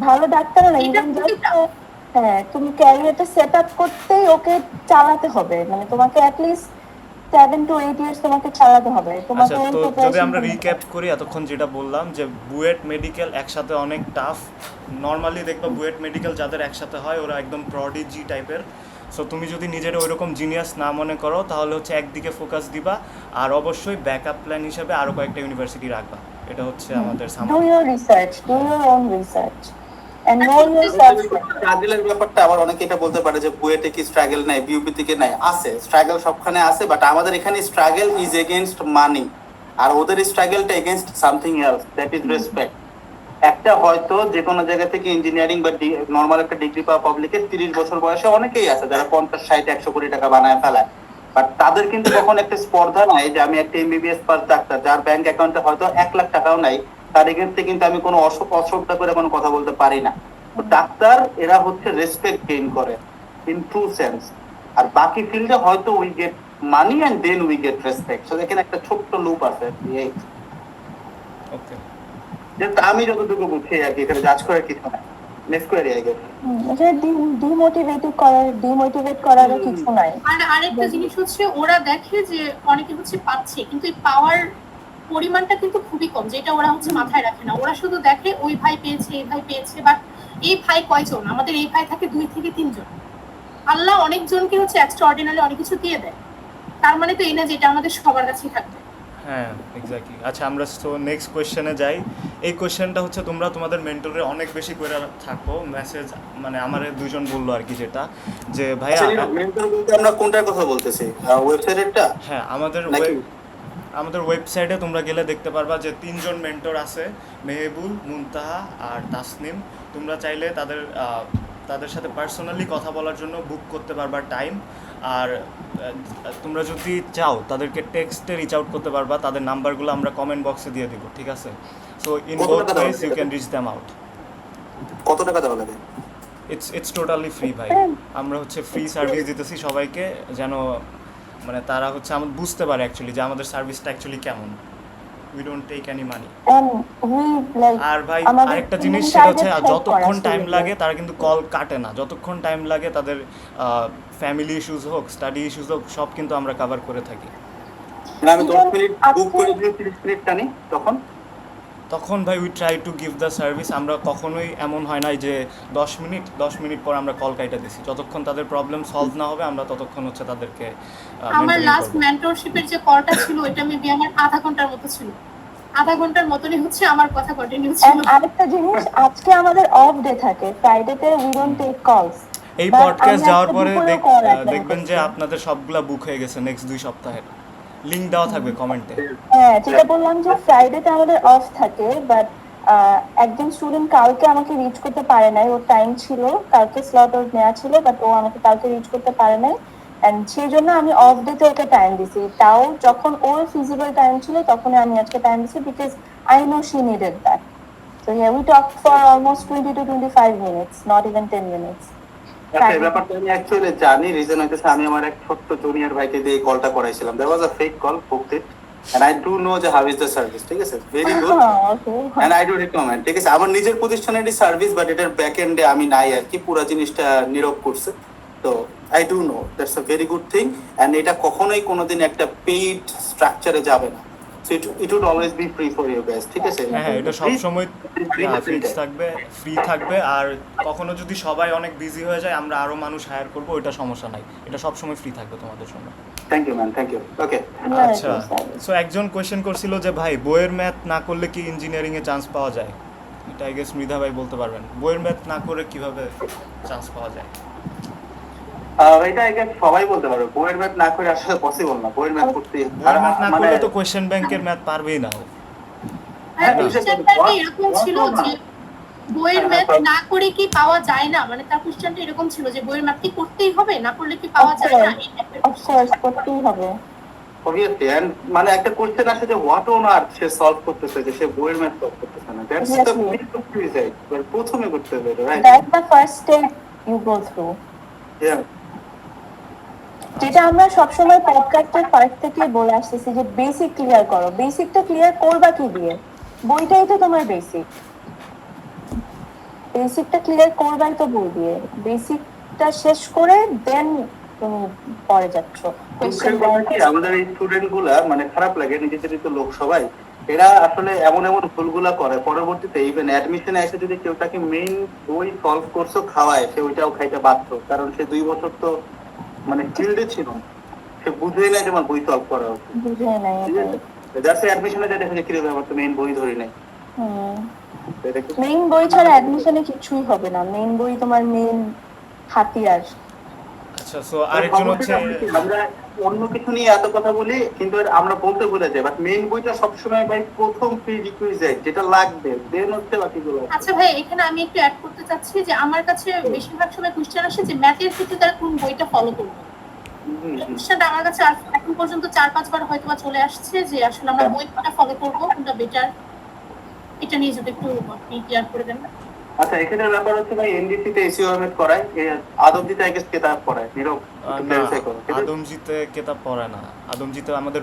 ভালো ডাক্তার না, এটা even খুবই just tough। হ্যাঁ, তুমি ক্যারিয়ারটা সেট আপ করতেই ওকে চালাতে হবে, মানে তোমাকে অ্যাটলিস্ট 7 to 8 ইয়ার্স তোমাকে চালাতে হবে। আচ্ছা, তোমাকে তো ওই যদি preparation আমরা করতে হবে। রিক্যাপ করি এতক্ষণ যেটা বললাম, যে বুয়েট মেডিকেল একসাথে অনেক টাফ। নর্মালি দেখবা বুয়েট মেডিকেল যাদের একসাথে হয় ওরা একদম প্রডিজি টাইপের। সো তুমি যদি নিজের ওইরকম জিনিয়াস না মনে করো, তাহলে হচ্ছে একদিকে ফোকাস দিবা, আর অবশ্যই ব্যাকআপ প্ল্যান হিসেবে আরো কয়েকটা ইউনিভার্সিটি রাখবা। এটা হচ্ছে আমাদের Do সামনে। your research, do your own research and know yourself. স্ট্রাগলের ব্যাপারটা আবার অনেকে এটা বলতে পারে যে বুয়েটে কি স্ট্রাগল নাই, বিউপি থেকে নাই। আছে, স্ট্রাগল সবখানে আছে, বাট আমাদের এখানে স্ট্রাগল ইজ এগেইনস্ট মানি, আর ওদের স্ট্রাগলটা against something else, that is respect. একটা হয়তো যে কোনো জায়গা থেকে ইঞ্জিনিয়ারিং বা নর্মাল একটা ডিগ্রি পাওয়া পাবলিকের 30 বছর বয়সে অনেকেই আছে যারা 50, 60, 100 কোটি টাকা বানায় ফেলায়, বাট তাদের কিন্তু কখন একটা স্পর্ধা নাই যে আমি একটা এমবিবিএস পাস ডাক্তার যার ব্যাংক অ্যাকাউন্টে হয়তো 1 লাখ টাকাও নাই, তার এগেইনস্টে কিন্তু আমি কোনো অশ্রদ্ধা করে কোনো কথা বলতে পারি না। তো ডাক্তার এরা হচ্ছে রেসপেক্ট গেইন করে ইন ট্রু সেন্স, আর বাকি ফিল্ডে হয়তো we get money and then we get respect. So এখানে একটা ছোট্ট লুপ আছে, ওকে, আমি যতটুকু বুঝি আর কি, এখানে জাজ করার কিছু নাই। Next query I guess. এখানে ডিমোটিভেট করারও কিছু নাই। আর আরেকটা জিনিস হচ্ছে, ওরা দেখে যে অনেকে হচ্ছে পাচ্ছে, কিন্তু এই পাওয়ার পরিমাণটা কিন্তু খুবই কম, যেটা ওরা হচ্ছে মাথায় রাখে না। ওরা শুধু দেখে ওই ভাই পেয়েছে, এই ভাই পেয়েছে, বাট এই ভাই কয়জন? আমাদের এই ভাই থাকে 2 থেকে 3 জন। আল্লাহ অনেকজনকে হচ্ছে এক্সট্রাঅর্ডিনারি অনেক কিছু দিয়ে দেয়, তার মানে তো এই না যে এটা আমাদের সবার কাছেই থাকবে। হ্যাঁ এক্স্যাক্টলি। আচ্ছা, আমরা তো নেক্সট কোয়েশ্চেনে যাই। এই কোয়েশ্চেনটা হচ্ছে তোমরা তোমাদের মেন্টরে অনেক বেশি করে থাকো মেসেজ, মানে আমার দুজন বললো আর কি, যেটা যে ভাইয়া মেন্টর বলতে আমরা কোনটার কথা বলতেছি, ওয়েবসাইটটা? হ্যাঁ, আমাদের ওয়েবসাইটে তোমরা গেলে দেখতে পারবা যে 3 জন মেন্টর আছে, মেহেবুল, মুনতাহা আর তাসনিম। তোমরা চাইলে তাদের সাথে পার্সোনালি কথা বলার জন্য বুক করতে পারবা টাইম, আর তোমরা যদি চাও তাদেরকে টেক্সটে রিচ আউট করতে পারবা। তাদের নাম্বারগুলো আমরা কমেন্ট বক্সে দিয়ে দিব, ঠিক আছে? So in both ways you can reach them out. কত টাকা দেওয়া লাগে? ইটস টোটালি ফ্রি ভাই। আমরা হচ্ছে ফ্রি সার্ভিস দিতেছি সবাইকে, যেন মানে তারা হচ্ছে আমাদের বুঝতে পারে অ্যাকচুয়ালি যে আমাদের সার্ভিসটা অ্যাকচুয়ালি কেমন। We don't take any money. আর ভাই আরেকটা জিনিস, সেটা হচ্ছে যতক্ষণ টাইম লাগে তারা কিন্তু কল কাটে না। যতক্ষণ টাইম লাগে তাদের ফ্যামিলি ইস্যুস হোক, স্টাডি ইস্যুস হোক, সব কিন্তু আমরা কভার করে থাকি। আমি 10 মিনিট বুক করে দিয়ে 30 মিনিট টানি, তখন তখন ভাই we try to give the service. আমরা কখনোই এমন হয় নাই যে 10 মিনিট পর আমরা কল কাইটা দিছি। যতক্ষণ তাদের প্রবলেম সলভ না হবে আমরা ততক্ষণ হচ্ছে তাদেরকে আমার মেন্টরিং লাস্ট করবো। মেন্টরশিপের যে কলটা ছিল ওইটা মেবি আমার আধা ঘন্টার মতো ছিল। আধা ঘন্টার মতনই হচ্ছে আমার কথা কন্টিনিউ ছিল। And আরেকটা জিনিস, আজকে আমাদের অফ ডে থাকে, ফ্রাইডেতে উই ডোন্ট টেক কলস। এই But পডকাস্ট আমি যাওয়ার আজকে পরে দুপুরেও call attend দেখবেন যে করছি। আপনাদের সবগুলা বুক হয়ে গেছে নেক্সট 2 সপ্তাহের। লিংক দেওয়া থাকবে কমেন্টে। হ্যাঁ, যেটা বললাম যে ফ্রাইডেতে আমাদের অফ থাকে, বাট একজন স্টুডেন্ট কালকে আমাকে রিচ করতে পারে নাই, ওর টাইম ছিল, কালকে স্লট ওর নেওয়া ছিল, বাট ও আমাকে কালকে রিচ করতে পারে নাই, এন্ড সেই জন্য আমি অফ ডেতে ওকে টাইম দিছি। তাও যখন ওর ফিজিবল টাইম ছিল তখনই আমি আজকে টাইম দিছি, because I know she needed that. So yeah, we talked for almost 20 to 25 minutes, not even 10 minutes. আচ্ছা, এই ব্যাপারটা আমি অ্যাকচুয়ালি জানি। রিজন হইতেছে আমি আমার এক ছোট্ট জুনিয়র ভাইকে দিয়ে কলটা করাইছিলাম। There was a fake call, booked it, and I do know যে হাউ ইজ দ্য সার্ভিস। ঠিক আছে, very good, Okay. And I do recommend. ঠিক আছে, আমার নিজের প্রতিষ্ঠানেরই সার্ভিস, বাট এটার ব্যাক এন্ডে আমি নাই আর কি, পুরো জিনিসটা নীরব করছে। তো I do know that's a very good thing, and এটা কখনোই কোনোদিন একটা পেইড স্ট্রাকচারে যাবে না। So it would always be free for you guys. ঠিক আছে, হ্যাঁ, এটা সবসময় ফ্রি free থাকবে, ফ্রি থাকবে। আর কখনো যদি সবাই অনেক বিজি হয়ে যায় আমরা আরো মানুষ হায়ার করব, ওইটা সমস্যা নাই, এটা সবসময় ফ্রি থাকবে তোমাদের জন্য। Thank you ma'am, thank you. Okay, Yeah, আচ্ছা, it was service. সো একজন কোয়েশ্চেন করছিল যে ভাই বইয়ের ম্যাথ না করলে কি ইঞ্জিনিয়ারিং এ চান্স পাওয়া যায়? এটা আই গেস মৃধা ভাই বলতে পারবেন, বইয়ের ম্যাথ না করে কিভাবে চান্স পাওয়া যায়। এটা আই গেস সবাই বলতে পারবে, বইয়ের ম্যাথ না করে আসলে পসিবল না, বইয়ের ম্যাথ করতে বইয়ের ম্যাথ না করলে তো কোয়েশ্চেন ব্যাংকের ম্যাথ পারবেই না ও। আর কোশ্চেনটা এরকম ছিল যে বইয়ের ম্যাথ না করে কি পাওয়া যায় না, মানে তার কোশ্চেনটা এরকম ছিল যে বইয়ের ম্যাথ কি করতেই হবে, না করলে কি পাওয়া যায় না। Of course, করতেই হবে। obviously, and মানে একটা কোশ্চেন আসে যে what on earth say solve করতেছে, যে সে বইয়ের ম্যাথ সলভ করতেছে না। That's the Exactly. Minute of result, প্রথমে করতে হবে, right? That's the first step you go through. ইয়া, যেটা আমরা সবসময় পডকাস্টের ফার্স্ট থেকে বলে আসতেছি যে বেসিক ক্লিয়ার করো। বেসিকটা ক্লিয়ার করবা কি দিয়ে? বইটাই তো তোমার বেসিক। বেসিকটা ক্লিয়ার করবাই তো বই দিয়ে। বেসিকটা শেষ করে দেন তুমি পরে যাচ্ছ কোশ্চেন দুঃখের কথা কি, আমাদের এই স্টুডেন্ট গুলা মানে খারাপ লাগে, নিজেদেরই তো লোক সবাই, এরা আসলে এমন এমন ভুলগুলা করে পরবর্তীতে ইভেন অ্যাডমিশনে এসে যদি কেউ তাকে মেইন বই সলভ করছো খাওয়ায়, সে ওইটাও খাইতে বাধ্য, কারণ সে 2 বছর তো মানে ফিল্ডে ছিল, সে বুঝেই না যে আমার বই সলভ করা উচিত। বুঝে নাই ঠিক আছে, যাচ্ছে অ্যাডমিশনে যা দেখে যে কিভাবে আমার তো মেইন বই ধরি নাই। এটা কি মেইন বই ছাড়া অ্যাডমিশনে কিছুই হবে না। মেইন বই তোমার মেইন হাতিয়ার। আচ্ছা, সো আরেকজন হচ্ছে আমরা অন্য কিছু নিয়ে এত কথা বলি কিন্তু আমরা বলতে ভুলে যাই, বাট মেইন বইটা সবসময় ভাই প্রথম প্রি রিকুইজিট যেটা লাগবে, দেন হচ্ছে বাকিগুলো। আচ্ছা ভাই, এখানে আমি একটু অ্যাড করতে চাচ্ছি যে আমার কাছে বেশিরভাগ সময় কোশ্চেন আসে যে ম্যাথের ক্ষেত্রে তারা কোন বইটা ফলো করবে। কোশ্চেনটা আমার কাছে এখন পর্যন্ত 4-5 বার হয়তো বা চলে আসছে যে আসলে আমরা বইটা ফলো করবো কোনটা বেটার, এটা নিয়ে যদি একটু আপনি ক্লিয়ার করে দেন। আচ্ছা, এখানে ব্যাপার হচ্ছে ভাই এনডিসি তে এসইও এমএড করায়, আদমজিতে আই গেস কেতাব পড়ায়, নীরব একটু না, clarify করো, ঠিক আছে? আদমজিতে কেতাব পড়ে না। আদমজিতে আমাদের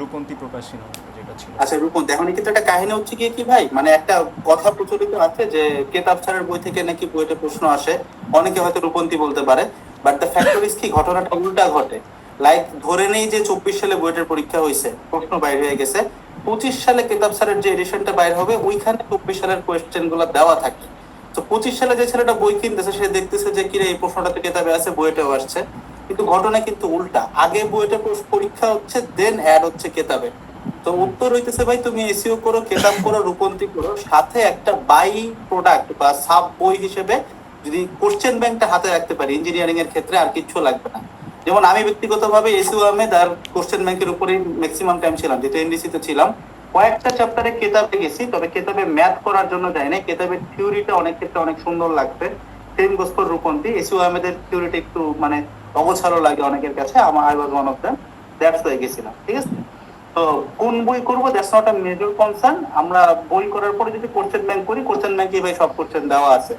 রূপন্তী প্রকাশনী যেটা ছিল। আচ্ছা, রূপন, এখন কিন্তু একটা কাহিনী হচ্ছে কি ভাই, মানে একটা কথা প্রচলিত আছে যে কেতাব ছাড়ার বই থেকে নাকি বইতে প্রশ্ন আসে, অনেকে হয়তো রূপন্তী বলতে পারে, বাট দ্য ফ্যাক্টর ইজ কি ঘটনাটা উল্টা ঘটে। লাইক ধরে নেই যে 24 সালে বইটার পরীক্ষা হয়েছে, প্রশ্ন বাইরে হয়ে গেছে, 25 সালে কেতাব ছাড়ের যে এডিশনটা বাইর হবে ওইখানে 24 সালের কোয়েশ্চেন গুলো দেওয়া থাকে। তো 25 সালে যে ছেলেটা বই কিনতেছে সে দেখতেছে যে কিরে এই প্রশ্নটা তো কেতাবে আছে, বইটাও আসছে, কিন্তু ঘটনা কিন্তু উল্টা, আগে বইটা পরীক্ষা হচ্ছে, দেন অ্যাড হচ্ছে কেতাবে। তো উত্তর হইতেছে ভাই তুমি এসইও করো, কেতাব করো, রূপন্তী করো, সাথে একটা বাই প্রোডাক্ট বা সাব বই হিসেবে যদি কোশ্চেন ব্যাংকটা হাতে রাখতে পারি, ইঞ্জিনিয়ারিং এর ক্ষেত্রে আর কিছু লাগবে না। যেমন আমি ব্যক্তিগতভাবে এসইও আহমেদ আর কোশ্চেন ব্যাংকের উপরেই ম্যাক্সিমাম টাইম ছিলাম, যেহেতু এনডিসি তে ছিলাম। কয়েকটা চ্যাপ্টারে কেতাবে গেছি, তবে কেতাবে ম্যাথ করার জন্য যাই না, কেতাবের থিওরিটা অনেক ক্ষেত্রে অনেক সুন্দর লাগছে। Same goes for Rupanti, SEO আহমেদের থিওরিটা একটু মানে অগোছালো লাগে অনেকের কাছে, আমার I was one of them, that's why গেছিলাম। ঠিক আছে, তো কোন বই করবো that's not a major concern. আমরা বই করার পরে যদি কোশ্চেন ব্যাংক করি, কোশ্চেন ব্যাংকে ভাই সব কোশ্চেন দেওয়া আছে,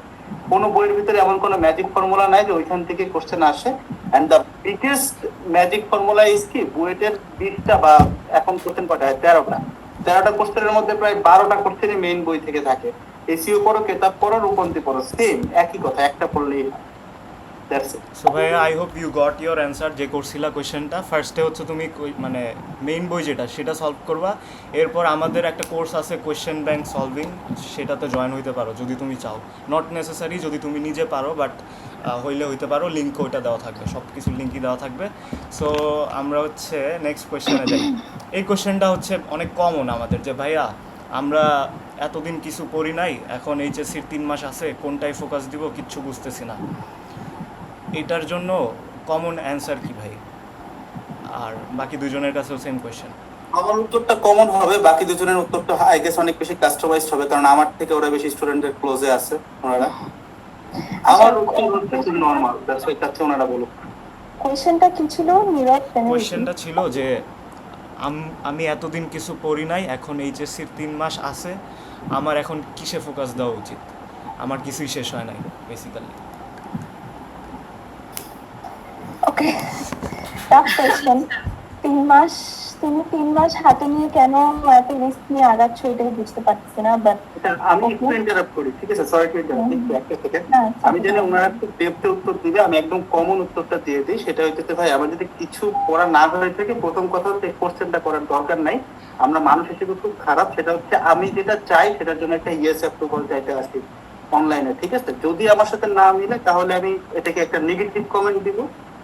কোনো বইয়ের ভিতরে এমন কোনো ম্যাজিক ফর্মুলা নাই যে ওইখান থেকে কোশ্চেন আসে। And the biggest magic formula is কি, বুয়েটের 20টা বা এখন কোশ্চেন কটা হয় 13টা কোশ্চেনের মধ্যে প্রায় 12টা কোশ্চেনই মেইন বই থেকে থাকে। এসইও পড়ো, কেতাব পড়ো, রূপন্তী পড়ো, সেম একই কথা, একটা পড়লেই হয়। That's it. সো ভাই I hope you got your answer. যে করছিলা কোয়েশ্চেনটা ফার্স্টে হচ্ছে তুমি মানে মেইন বই যেটা সেটা সলভ করবা, এরপর আমাদের একটা কোর্স আছে কোয়েশ্চেন ব্যাংক সলভিং, সেটাতে জয়েন হইতে পারো যদি তুমি চাও। নট নেসেসারি যদি তুমি নিজে পারো, বাট হইলে হইতে পারো। লিঙ্ক ওইটা দেওয়া থাকবে, সব কিছুর লিঙ্কই দেওয়া থাকবে। সো আমরা হচ্ছে নেক্সট কোয়েশ্চেনে যাই। এই কোয়েশ্চেনটা হচ্ছে অনেক কমন আমাদের, যে ভাইয়া আমরা এতদিন কিছু পড়ি নাই, এখন এইচএসসির 3 মাস আছে, কোনটায় ফোকাস দিব কিচ্ছু বুঝতেছি না। এটার জন্য কমন অ্যান্সার কি ভাই? আর বাকি দুজনের কাছেও সেম কোয়েশ্চেন। আমার উত্তরটা কমন হবে, বাকি দুজনের উত্তরটা আই গেস অনেক বেশি কাস্টমাইজড হবে, কারণ আমার থেকে ওরা বেশি স্টুডেন্টের ক্লোজে আছে ওনারা। আমার উত্তর হচ্ছে খুব নরমাল, দ্যাটস ওয়াই কাছে ওনারা বলুক। কোয়েশ্চেনটা কি ছিল নীরব? কোয়েশ্চেনটা ছিল যে আমি এতদিন কিছু পড়ি নাই, এখন এইচএসসির 3 মাস আছে, আমার এখন কিসে ফোকাস দেওয়া উচিত? আমার কিছুই শেষ হয় নাই বেসিক্যালি। ওকে, টাফ কোয়েশ্চেন। 3 মাস হাতে নিয়ে কেন এত রিস্ক নিয়ে আগাচ্ছ এটাই বুঝতে পারছি না। বাট আমি একটু ইন্টারাপ্ট করি, ঠিক আছে? সরি টু ইন্টারাপ্ট, একটা সেকেন্ড। হ্যাঁ, আমি জানি ওনারা একটু ডেপথে উত্তর দিবে, আমি একদম কমন উত্তরটা দিয়ে দিই। সেটা হইতেছে ভাই, আমার যদি কিছু পড়া না হয়ে থাকে, প্রথম কথা হচ্ছে কোশ্চেনটা করার দরকার নাই। আমরা মানুষ হিসেবে খুব খারাপ, সেটা হচ্ছে আমি যেটা চাই সেটার জন্য একটা ইয়েস অ্যাপ্রুভাল চাইতে আসি অনলাইনে, ঠিক আছে? যদি আমার সাথে না মিলে তাহলে আমি এটাকে একটা নেগেটিভ কমেন্ট দিব,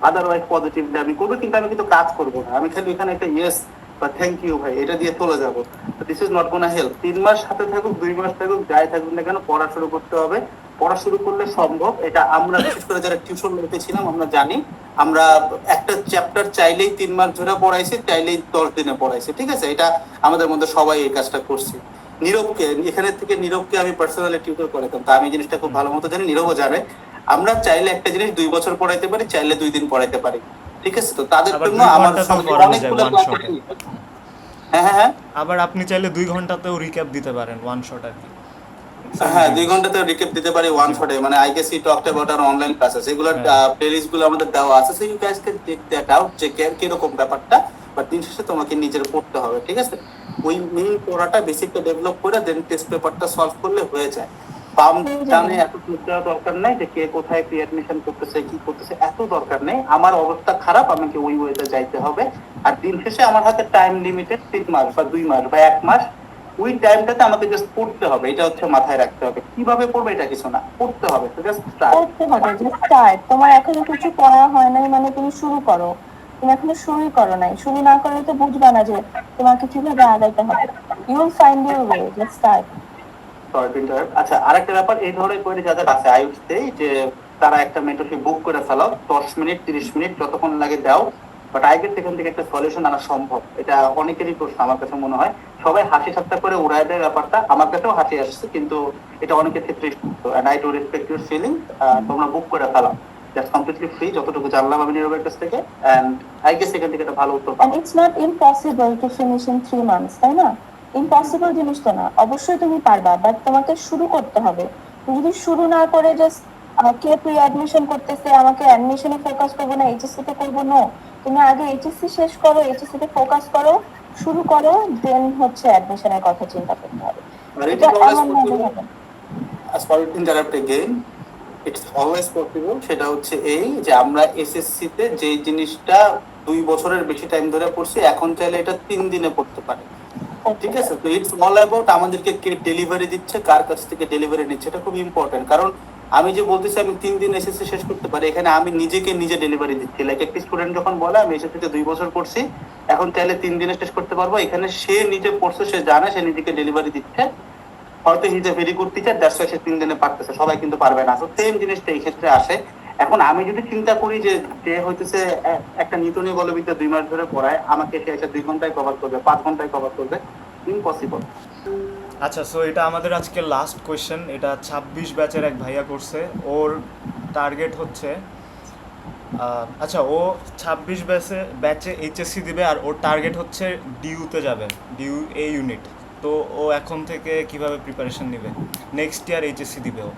আদারওয়াইজ পজিটিভলি আমি করবো, কিন্তু আমি কিন্তু কাজ করবো না। আমি খালি এখানে একটা ইয়েস বা থ্যাংক ইউ ভাই এটা দিয়ে চলে যাবো। This is not gonna help. 3 মাস সাথে থাকুক, 2 মাস থাকুক, যাই থাকুক না কেন, পড়া শুরু করতে হবে। পড়া শুরু করলে সম্ভব, এটা আমরা বিশেষ করে যারা টিউশন নিতে ছিলাম আমরা জানি। আমরা একটা চ্যাপ্টার চাইলেই 3 মাস ধরে পড়াইছি, চাইলেই 10 দিনে পড়াইছি, ঠিক আছে? এটা আমাদের মধ্যে সবাই এই কাজটা করছি। নীরবকে এখানে থেকে নীরবকে আমি পার্সোনালি টিউটর করাতাম, তা আমি জিনিসটা খুব ভালো মতো জানি, নীরবও জানে। আমরা চাইলে একটা জিনিস 2 বছর পড়াইতে পারি, চাইলে 2 দিন পড়াইতে পারি, ঠিক আছে? তো তাদের আবার জন্য 2 আমার ঘন্টাতেও পড়ানো যায় অনেকগুলো ওয়ান ক্লাস। শটে। হ্যাঁ হ্যাঁ হ্যাঁ আবার আপনি চাইলে 2 ঘন্টাতেও রিক্যাপ দিতে পারেন ওয়ান শট আর কি। হ্যাঁ 2 ঘন্টাতে রিকেপ দিতে পারি ওয়ান শটে। মানে I guess we talked about our online classes, এগুলোর প্লেলিস্ট গুলো আমাদের দেওয়া আছে, so you guys can check that out, যে কিরকম ব্যাপারটা। বাট দিন শেষে তোমাকে নিজের পড়তে হবে, ঠিক আছে? ওই মেইন পড়াটা বেসিকটা ডেভেলপ করে দেন টেস্ট পেপারটা সলভ করলে হয়ে যায়। বাম ডানে এত খুঁজতে যাওয়ার দরকার নেই, যে কে কোথায় প্রি অ্যাডমিশন করতেছে কি করতেছে, এত দরকার নেই। আমার অবস্থা খারাপ, আমাকে ওই ওয়েতে যাইতে হবে। আর দিন শেষে আমার হাতে টাইম লিমিটেড 3 মাস বা 2 মাস বা 1 মাস। ওই টাইমটাতে আমাকে জাস্ট পড়তে হবে, এটা হচ্ছে মাথায় রাখতে হবে। কিভাবে পড়বে এটা কিছু না, পড়তে হবে। তো জাস্ট স্টার্ট। করতে হবে, জাস্ট স্টার্ট। তোমার এখনো কিছু পড়া হয় নাই মানে তুমি শুরু করো। তুমি এখনো শুরুই করো নাই, শুরু না করলে তো বুঝবা না যে তোমাকে কিভাবে আগাইতে হবে। You will find your way, just start. আচ্ছা, আরেকটা ব্যাপার, এই ধরনের কোয়েরি যাদের আছে আইউসতে, যে তারা একটা মেন্টরশিপ বুক করে ফেলাও, 10 মিনিট 30 মিনিট যতক্ষণ লাগে দাও। বাট আই গেস এখান থেকে একটা সলিউশন আনা সম্ভব। এটা অনেকেরই প্রশ্ন, আমার কাছে মনে হয় সবাই হাসি ঠাট্টা করে উড়ায় দেয় ব্যাপারটা, আমার কাছেও হাসি আসছে, কিন্তু এটা অনেকের ক্ষেত্রে and I do respect your feeling. তোমরা বুক করে ফেলাও, জাস্ট কমপ্লিটলি ফ্রি, যতটুকু জানলাম আমি নীরবের কাছ থেকে। এন্ড আই গেস এখান থেকে একটা ভালো উত্তর And পাবো। it's not impossible to finish in 3 months, তাই না? ইম্পসিবল জিনিস তো না, অবশ্যই তুমি পারবা, বাট তোমাকে শুরু করতে হবে। তুমি যদি শুরু না করে জাস্ট কে প্রি অ্যাডমিশন করতেছে, আমাকে অ্যাডমিশনে ফোকাস করবো না, এইচএসসি তে করবো, নো। তুমি আগে এইচএসসি শেষ করো, এইচএসসি তে ফোকাস করো, শুরু করো, দেন হচ্ছে অ্যাডমিশনের কথা চিন্তা করতে হবে। আর it এটা is always এমন ভাবে possible, হবে। sorry to interrupt again, it's always possible। সেটা হচ্ছে এই যে আমরা এসএসসি তে যে জিনিসটা 2 বছরের বেশি টাইম ধরে পড়ছি, এখন চাইলে এটা 3 দিনে পড়তে পারে, ঠিক আছে? তো ইটস অল অ্যাবাউট আমাদেরকে কে ডেলিভারি দিচ্ছে, কার কাছ থেকে ডেলিভারি নিচ্ছে, এটা খুব ইম্পর্টেন্ট। কারণ আমি যে বলতেছি আমি 3 দিন এসএসসি শেষ করতে পারি, এখানে আমি নিজেকে নিজে ডেলিভারি দিচ্ছি। লাইক একটি স্টুডেন্ট যখন বলে আমি এসএসসি তে 2 বছর পড়ছি, এখন চাইলে 3 দিনে শেষ করতে পারবো, এখানে সে নিজে পড়ছে, সে জানে, সে নিজেকে ডেলিভারি দিচ্ছে। হয়তো he is a very good teacher, that's why সে 3 দিনে পারতেছে, সবাই কিন্তু পারবে না। তো সেম জিনিসটা এই ক্ষেত্রে আসে। এখন আমি যদি চিন্তা করি যে যে হইতেছে একটা নিউটনীয় বলবিদ্যা 2 মাস ধরে পড়ায়, আমাকে সে একটা 2 ঘন্টায় কভার করবে, 5 ঘন্টায় কভার করবে, ইম্পসিবল। আচ্ছা, সো এটা আমাদের আজকে লাস্ট কোয়েশ্চেন। এটা 26 ব্যাচের এক ভাইয়া করছে। ওর টার্গেট হচ্ছে আচ্ছা, ও 26 ব্যাচে এইচএসসি দিবে, আর ওর টার্গেট হচ্ছে ডিইউতে যাবে, ডিইউ এ ইউনিট। তো ও এখন থেকে কিভাবে প্রিপারেশন নেবে? নেক্সট ইয়ার এইচএসসি দিবে ও,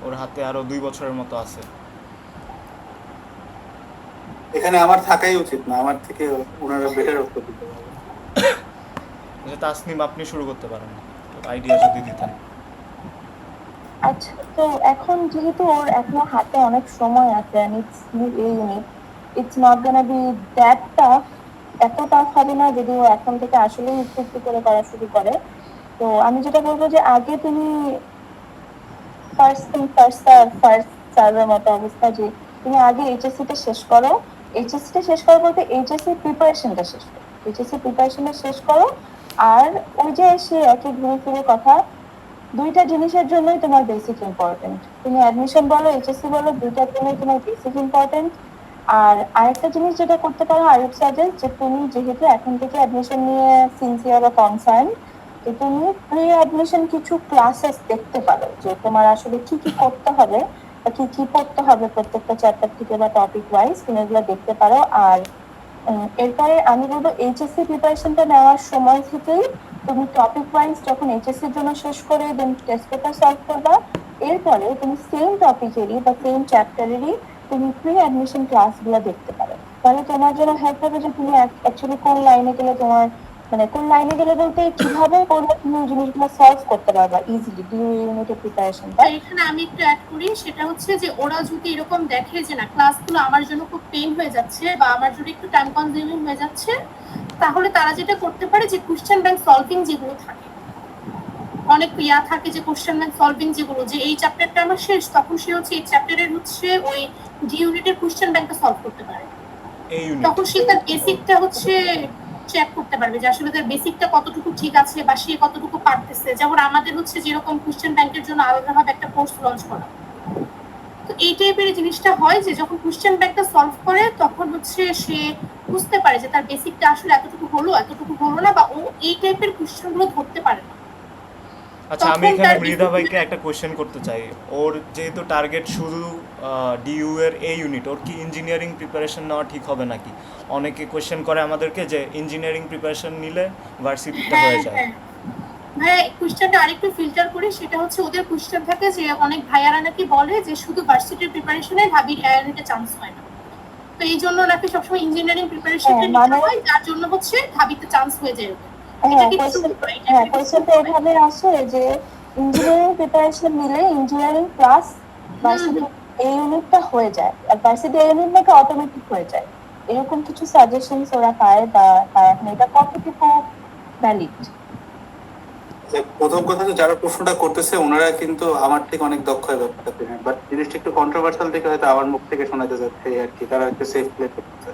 ওর হাতে আরও 2 বছরের মতো আছে। এখানে আমার থাকাই উচিত না, আমার থেকে ওনারা বেটার উত্তর দিতে পারবে। আচ্ছা তাসনিম, আপনি শুরু করতে পারেন আইডিয়া যদি দিতেন। আচ্ছা, তো এখন যেহেতু ওর এখনো হাতে অনেক সময় আছে, and it's not gonna be that tough, এত টাফ হবে না যদি ও এখন থেকে আসলে একটু একটু করে করা শুরু করে। তো আমি যেটা বলবো যে আগে তুমি ফার্স্ট থিং ফার্স্ট সার্ভের মতো অবস্থা, যে তুমি আগে এইচএসসি টা শেষ করো। এইচএসসি টা শেষ করো বলতে এইচএসসি প্রিপারেশনটা শেষ করো, এইচএসসি প্রিপারেশনটা শেষ করো। আর ওই যে সে একই ঘুরে ফিরে কথা, দুইটা জিনিসের জন্যই তোমার বেসিক ইম্পর্টেন্ট। তুমি অ্যাডমিশন বলো, এইচএসসি বলো, দুইটার জন্যই তোমার বেসিক ইম্পর্টেন্ট। আর আরেকটা জিনিস যেটা করতে পারো, আরেক সাজেস্ট, যে তুমি যেহেতু এখন থেকে অ্যাডমিশন নিয়ে সিনসিয়ার বা কনসার্ন, তো তুমি প্রি অ্যাডমিশন কিছু ক্লাসেস দেখতে পারো, যে তোমার আসলে কি কি করতে হবে বা কি কি পড়তে হবে প্রত্যেকটা চ্যাপ্টার থেকে বা টপিক ওয়াইজ, তুমি এগুলো দেখতে পারো। আর এরপরে আমি বলবো এইচএসসি প্রিপারেশনটা নেওয়ার সময় থেকেই তুমি টপিক ওয়াইজ যখন এইচএসসির জন্য শেষ করে দেন টেস্ট পেপার সলভ করবা, এরপরে তুমি সেম টপিকেরই বা সেম চ্যাপ্টারেরই তুমি প্রি অ্যাডমিশন ক্লাসগুলো দেখতে পারো। তাহলে তোমার জন্য হেল্প হবে যে তুমি অ্যাকচুয়ালি কোন লাইনে গেলে তোমার, মানে কোন লাইনে গেলে বলতে কিভাবে করলে তুমি ওই জিনিসগুলো সলভ করতে পারবা ইজিলি ডিউ ইউনিটের প্রিপারেশনটা। তো এখানে আমি একটু অ্যাড করি, সেটা হচ্ছে যে ওরা যদি এরকম দেখে যে না ক্লাসগুলো আমার জন্য খুব পেইন হয়ে যাচ্ছে বা আমার জন্য একটু টাইম কনজিউমিং হয়ে যাচ্ছে, তাহলে তারা যেটা করতে পারে যে কোশ্চেন ব্যাংক সলভিং যেগুলো থাকে, অনেক থাকে যে কোশ্চেন ব্যাংক সলভিং যেগুলো, যে এই চ্যাপ্টারটা আমার শেষ, তখন সে হচ্ছে এই চ্যাপ্টারের হচ্ছে ওই ডি ইউনিটের কোশ্চেন ব্যাংকটা সলভ করতে পারে। এই তখন ইউনিট সে তার বেসিকটা হচ্ছে চেক করতে পারবে যে আসলে তার বেসিকটা কতটুকু ঠিক আছে বা সে কতটুকু পারতেছে। যেমন আমাদের হচ্ছে যেরকম কোশ্চেন ব্যাংকের জন্য আলাদাভাবে একটা কোর্স লঞ্চ করা, তো এই টাইপের জিনিসটা হয় যে যখন কোশ্চেন ব্যাংকটা সলভ করে তখন হচ্ছে সে বুঝতে পারে যে তার বেসিকটা আসলে এতটুকু হলো না, বা ও এই টাইপের কোশ্চেনগুলো ধরতে পারে না। আচ্ছা, আমি তখন এখানে তার মৃধা ভাইকে একটা কোশ্চেন করতে চাই। ওর যেহেতু টার্গেট শুধু ডিইউ এর এই ইউনিট, ওর কি ইঞ্জিনিয়ারিং প্রিপারেশন নেওয়া ঠিক হবে নাকি? অনেকে কোশ্চেন করে আমাদেরকে যে ইঞ্জিনিয়ারিং প্রিপারেশন নিলে ভার্সিটিটা হয়ে যায়। ভাইয়া কোশ্চেনটা আরেকটু ফিল্টার করি, সেটা হচ্ছে ওদের কোশ্চেন থাকে যে অনেক ভাইয়ারা নাকি বলে যে শুধু ভার্সিটির প্রিপারেশনে ঢাবির এয়ারনিতে চান্স হয় না, তো এই জন্য নাকি সবসময় ইঞ্জিনিয়ারিং প্রিপারেশনটা নিতে হয়, যার জন্য হচ্ছে ঢাবিতে চান্স হয়ে যায় ওদের। এটা কি কোয়েশ্চেনটা এভাবে আসে যে ইঞ্জিনিয়ারিং প্রিপারেশন নিলে ইঞ্জিনিয়ারিং প্লাস ভার্সিটি এই ইউনিটটা হয়ে যায়, আর ভার্সিটি এই ইউনিট নাকি অটোমেটিক হয়ে যায়, এরকম কিছু সাজেশনস ওরা পায় বা পায় না। এটা কতটুকু ভ্যালিড? প্রথম কথা, যারা প্রশ্নটা করতেছে ওনারা কিন্তু আমার থেকে অনেক দক্ষ হয় ব্যাপারটা, বাট জিনিসটা একটু কন্ট্রোভার্সিয়াল থেকে হয়তো আমার মুখ থেকে শোনাতে যাচ্ছে আর কি, তারা একটু সেফ প্লে করতেছে।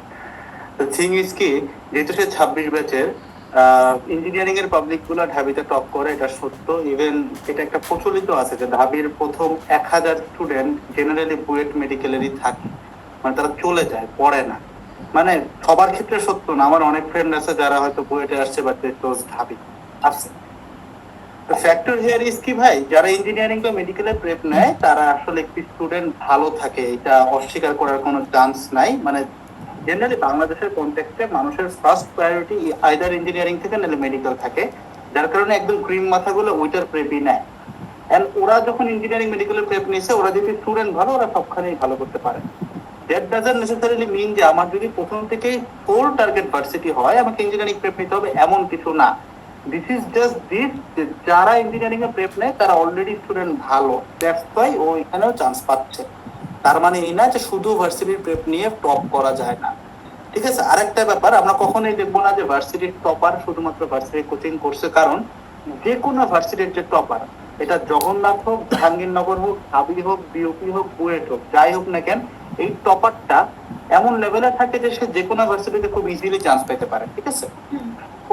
দ্য থিং ইজ কি, যেহেতু সে 26 ব্যাচের, ইঞ্জিনিয়ারিং এর পাবলিক গুলা ঢাবিতে টপ করে, এটা সত্য। ইভেন এটা একটা প্রচলিত আছে যে ঢাবির প্রথম 1000 স্টুডেন্ট জেনারেলি বুয়েট মেডিকেলেরই থাকে, মানে তারা চলে যায়, পড়ে না। মানে সবার ক্ষেত্রে সত্য না, আমার অনেক ফ্রেন্ড আছে যারা হয়তো বুয়েটে আসছে বাট দে চোজ ঢাবি আসছে। ফ্যাক্টর হিয়ার ইজ কি ভাই, যারা ইঞ্জিনিয়ারিং বা মেডিকেলের প্রেপ নেয় তারা আসলে একটি স্টুডেন্ট ভালো থাকে, এটা অস্বীকার করার কোনো চান্স নাই। মানে জেনারেলি বাংলাদেশের কনটেক্সটে মানুষের ফার্স্ট প্রায়োরিটি আইদার ইঞ্জিনিয়ারিং থেকে নাহলে মেডিকেল থাকে, যার কারণে একদম ক্রিম মাথাগুলো ওইটার প্রেপই নেয়। এন্ড ওরা যখন ইঞ্জিনিয়ারিং মেডিকেলের প্রেপ নিয়েছে, ওরা যদি স্টুডেন্ট ভালো, ওরা সবখানেই ভালো করতে পারে। দ্যাট ডাজন্ট নেসেসারিলি মিন যে আমার যদি প্রথম থেকেই ফোর টার্গেট ভার্সিটি হয় আমাকে ইঞ্জিনিয়ারিং প্রেপ নিতে হবে, এমন কিছু না। দিস ইজ জাস্ট দিস, যারা ইঞ্জিনিয়ারিং এ প্রেপ নেয় তারা অলরেডি স্টুডেন্ট ভালো, দ্যাটস ওয়াই ও এখানেও চান্স পাচ্ছে। তার মানে এই না যে শুধু ভার্সিটির প্রেপ নিয়ে টপ করা যায় না, ঠিক আছে। আরেকটা ব্যাপার, আমরা কখনোই দেখবো না যে ভার্সিটির টপার শুধুমাত্র ভার্সিটির কোচিং করছে, কারণ যে কোনো ভার্সিটির যে টপার, এটা জগন্নাথ হোক, জাহাঙ্গীরনগর হোক, ঢাবি হোক, বিওপি হোক, বুয়েট হোক, যাই হোক না কেন, এই টপারটা এমন লেভেলে থাকে যে সে যে কোনো ভার্সিটিতে খুব ইজিলি চান্স পেতে পারে, ঠিক আছে।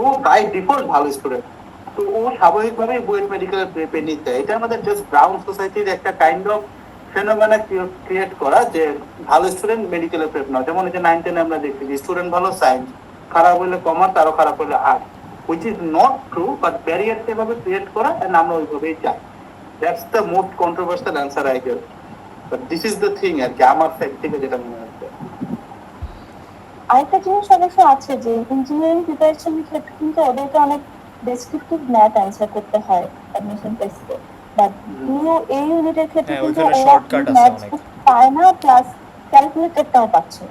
ও বাই ডিফল্ট ভালো স্টুডেন্ট, তো ও স্বাভাবিকভাবে বুয়েট মেডিকেল প্রেপে নিতে। এটা আমাদের জাস্ট ব্রাউন সোসাইটির একটা কাইন্ড অফ ফেনোমেনা ক্রিয়েট করা যে ভালো স্টুডেন্ট মেডিকেলে প্রেপ নাও। যেমন এই যে 9-10 আমরা দেখি যে স্টুডেন্ট ভালো সায়েন্স, খারাপ হলে কমার্স, আরো খারাপ হলে art, which is not true, but barrier সেভাবে ক্রিয়েট করা and আমরা ওইভাবেই যাই। That's the most controversial answer I get, but this is the thing আর কি, আমার সাইড থেকে যেটা মনে হচ্ছে। আরেকটা জিনিস অবশ্য আছে যে ইঞ্জিনিয়ারিং প্রিপারেশনের ক্ষেত্রে কিন্তু ওদেরকে অনেক ডেসক্রিপটিভ ম্যাথ অ্যান্সার করতে হয় অ্যাডমিশন টেস্টে, বাট এই ইউনিটের ক্ষেত্রে কিন্তু ম্যাথস পায় না, প্লাস ক্যালকুলেটরটাও পাচ্ছে।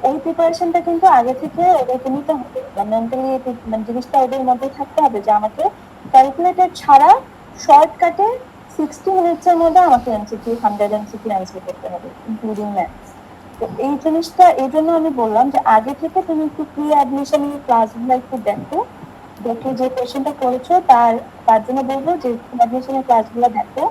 ওই প্রিপারেশনটা কিন্তু আগে থেকে ওদেরকে নিতে হবে, মেন্টালি জিনিসটা ওদের মধ্যে থাকতে হবে যে আমাকে ক্যালকুলেটর ছাড়া শর্টকাটে 60 মিনিটসের মধ্যে আমাকে এমসিকিউ 100 এমসিকিউ অ্যান্সার করতে হবে ইনক্লুডিং ম্যাথস। তো এই জিনিসটা এই জন্য আমি বললাম যে আগে থেকে তুমি একটু প্রি অ্যাডমিশন ক্লাসগুলো একটু দেখো, দেখে যে কোয়েশ্চেনটা করেছো তার জন্য বলবো যে প্রি অ্যাডমিশনের ক্লাসগুলো দেখো।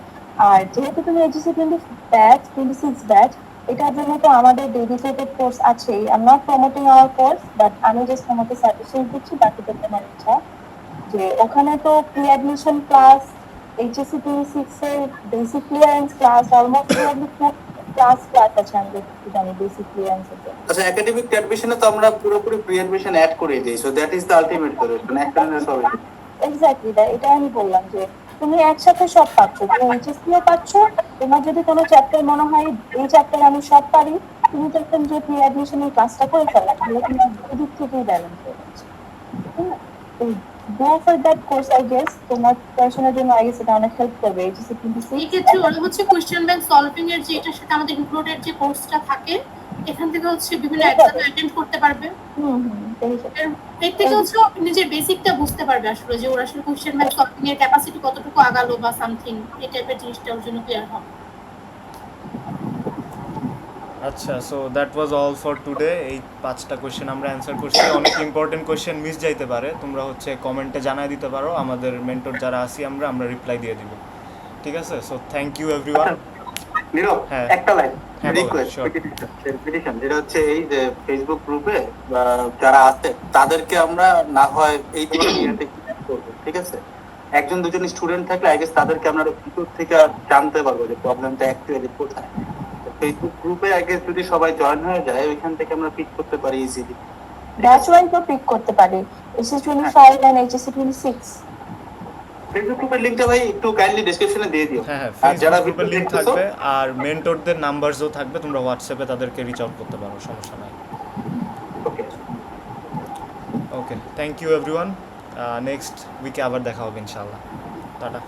আর যেহেতু তুমি এইচএসসি 26 ব্যাচ, এটার জন্য তো আমাদের ডেডিকেটেড কোর্স আছেই। I am not promoting hour course, but আমি জাস্ট তোমাকে সাজেশন দিচ্ছি, বাকিটা তোমার ইচ্ছা। যে ওখানে তো প্রি অ্যাডমিশন ক্লাস, এইচএসসি 26 এর basic clearance class, almost class আছে আমি যতটুকু জানি বেসিক ক্লিয়ারেন্সের জন্য। আচ্ছা, একাডেমিক অ্যাডমিশনে তো আমরা পুরোপুরি প্রি অ্যাডমিশন অ্যাড করে দিই, so that is the ultimate solution. একটা সবাই এক্স্যাক্টলি এটা আমি বললাম যে তুমি একসাথে সব পাচ্ছ, তুমি এইচএসসিও পাচ্ছ। তোমার যদি কোনো চ্যাপ্টার মনে হয় এই চ্যাপ্টার আমি সব পারি, তুমি দেখবেন যে প্রি অ্যাডমিশনের ক্লাসটা করে ফেলা, তাহলে তুমি দুদিক থেকেই ব্যালেন্স হয়ে যাচ্ছে। Go for that course, I guess তোমার পড়াশোনার জন্য আই গেস এটা অনেক হেল্প করবে। এইচএসসি 26 এই ক্ষেত্রে ওরা হচ্ছে কোয়েশ্চেন ব্যাংক সলভিং এর যে এটার সাথে আমাদের ইনক্লুডেড যে কোর্সটা থাকে, এখান থেকে হচ্ছে বিভিন্ন এক্সাম অ্যাটেন্ড করতে পারবে। এর থেকে হচ্ছে নিজের বেসিকটা বুঝতে পারবে আসলে যে ওরা আসলে কোয়েশ্চেন ব্যাংক সলভিং এর ক্যাপাসিটি কতটুকু আগালো বা সামথিং, এই টাইপের জিনিসটা ওর জন্য ক্লিয়ার হবে। আচ্ছা, so that was all for today. এই 5টা কোয়েশ্চেন আমরা অ্যান্সার করছি। অনেক ইম্পর্টেন্ট কোয়েশ্চেন মিস যাইতে পারে, তোমরা হচ্ছে কমেন্টে জানাই দিতে পারো, আমাদের মেন্টর যারা আছি আমরা রিপ্লাই দিয়ে দিব। ঠিক আছে, সো থ্যাংক ইউ এভরিওয়ান। নীরব, হ্যাঁ। একটা লাইন হ্যাঁ, বলো, রিকোয়েস্ট, sure. পিটিশন, যেটা হচ্ছে এই যে ফেসবুক গ্রুপে যারা আছে তাদেরকে আমরা না হয় এই ধরনের করবো, ঠিক আছে? একজন দুজন স্টুডেন্ট থাকলে আই গেস তাদেরকে আমরা ভিতর থেকে জানতে পারবো যে প্রবলেমটা অ্যাকচুয়ালি কোথায়। ফেসবুক গ্রুপে আই গেস যদি সবাই জয়েন হয়ে যায়, ওইখান থেকে আমরা পিক করতে পারি ইজিলি। ব্যাচ ওয়াইজ তো পিক করতে পারি, এইচএসসি 25 এন্ড এইচএসসি 26। ফেসবুক গ্রুপের লিংকটা ভাই একটু কাইন্ডলি ডেসক্রিপশনে দিয়ে দিও। হ্যাঁ, আর যারা ফেসবুক গ্রুপের লিঙ্ক দেখতেছো, থাকবে, আর মেন্টরদের নাম্বারসও থাকবে, তোমরা হোয়াটসঅ্যাপে তাদেরকে রিচ আউট করতে পারো, সমস্যা নাই। ওকে ওকে, থ্যাংক ইউ এভরিওয়ান। নেক্সট উইকে আবার দেখা হবে ইনশাআল্লাহ। টাটা।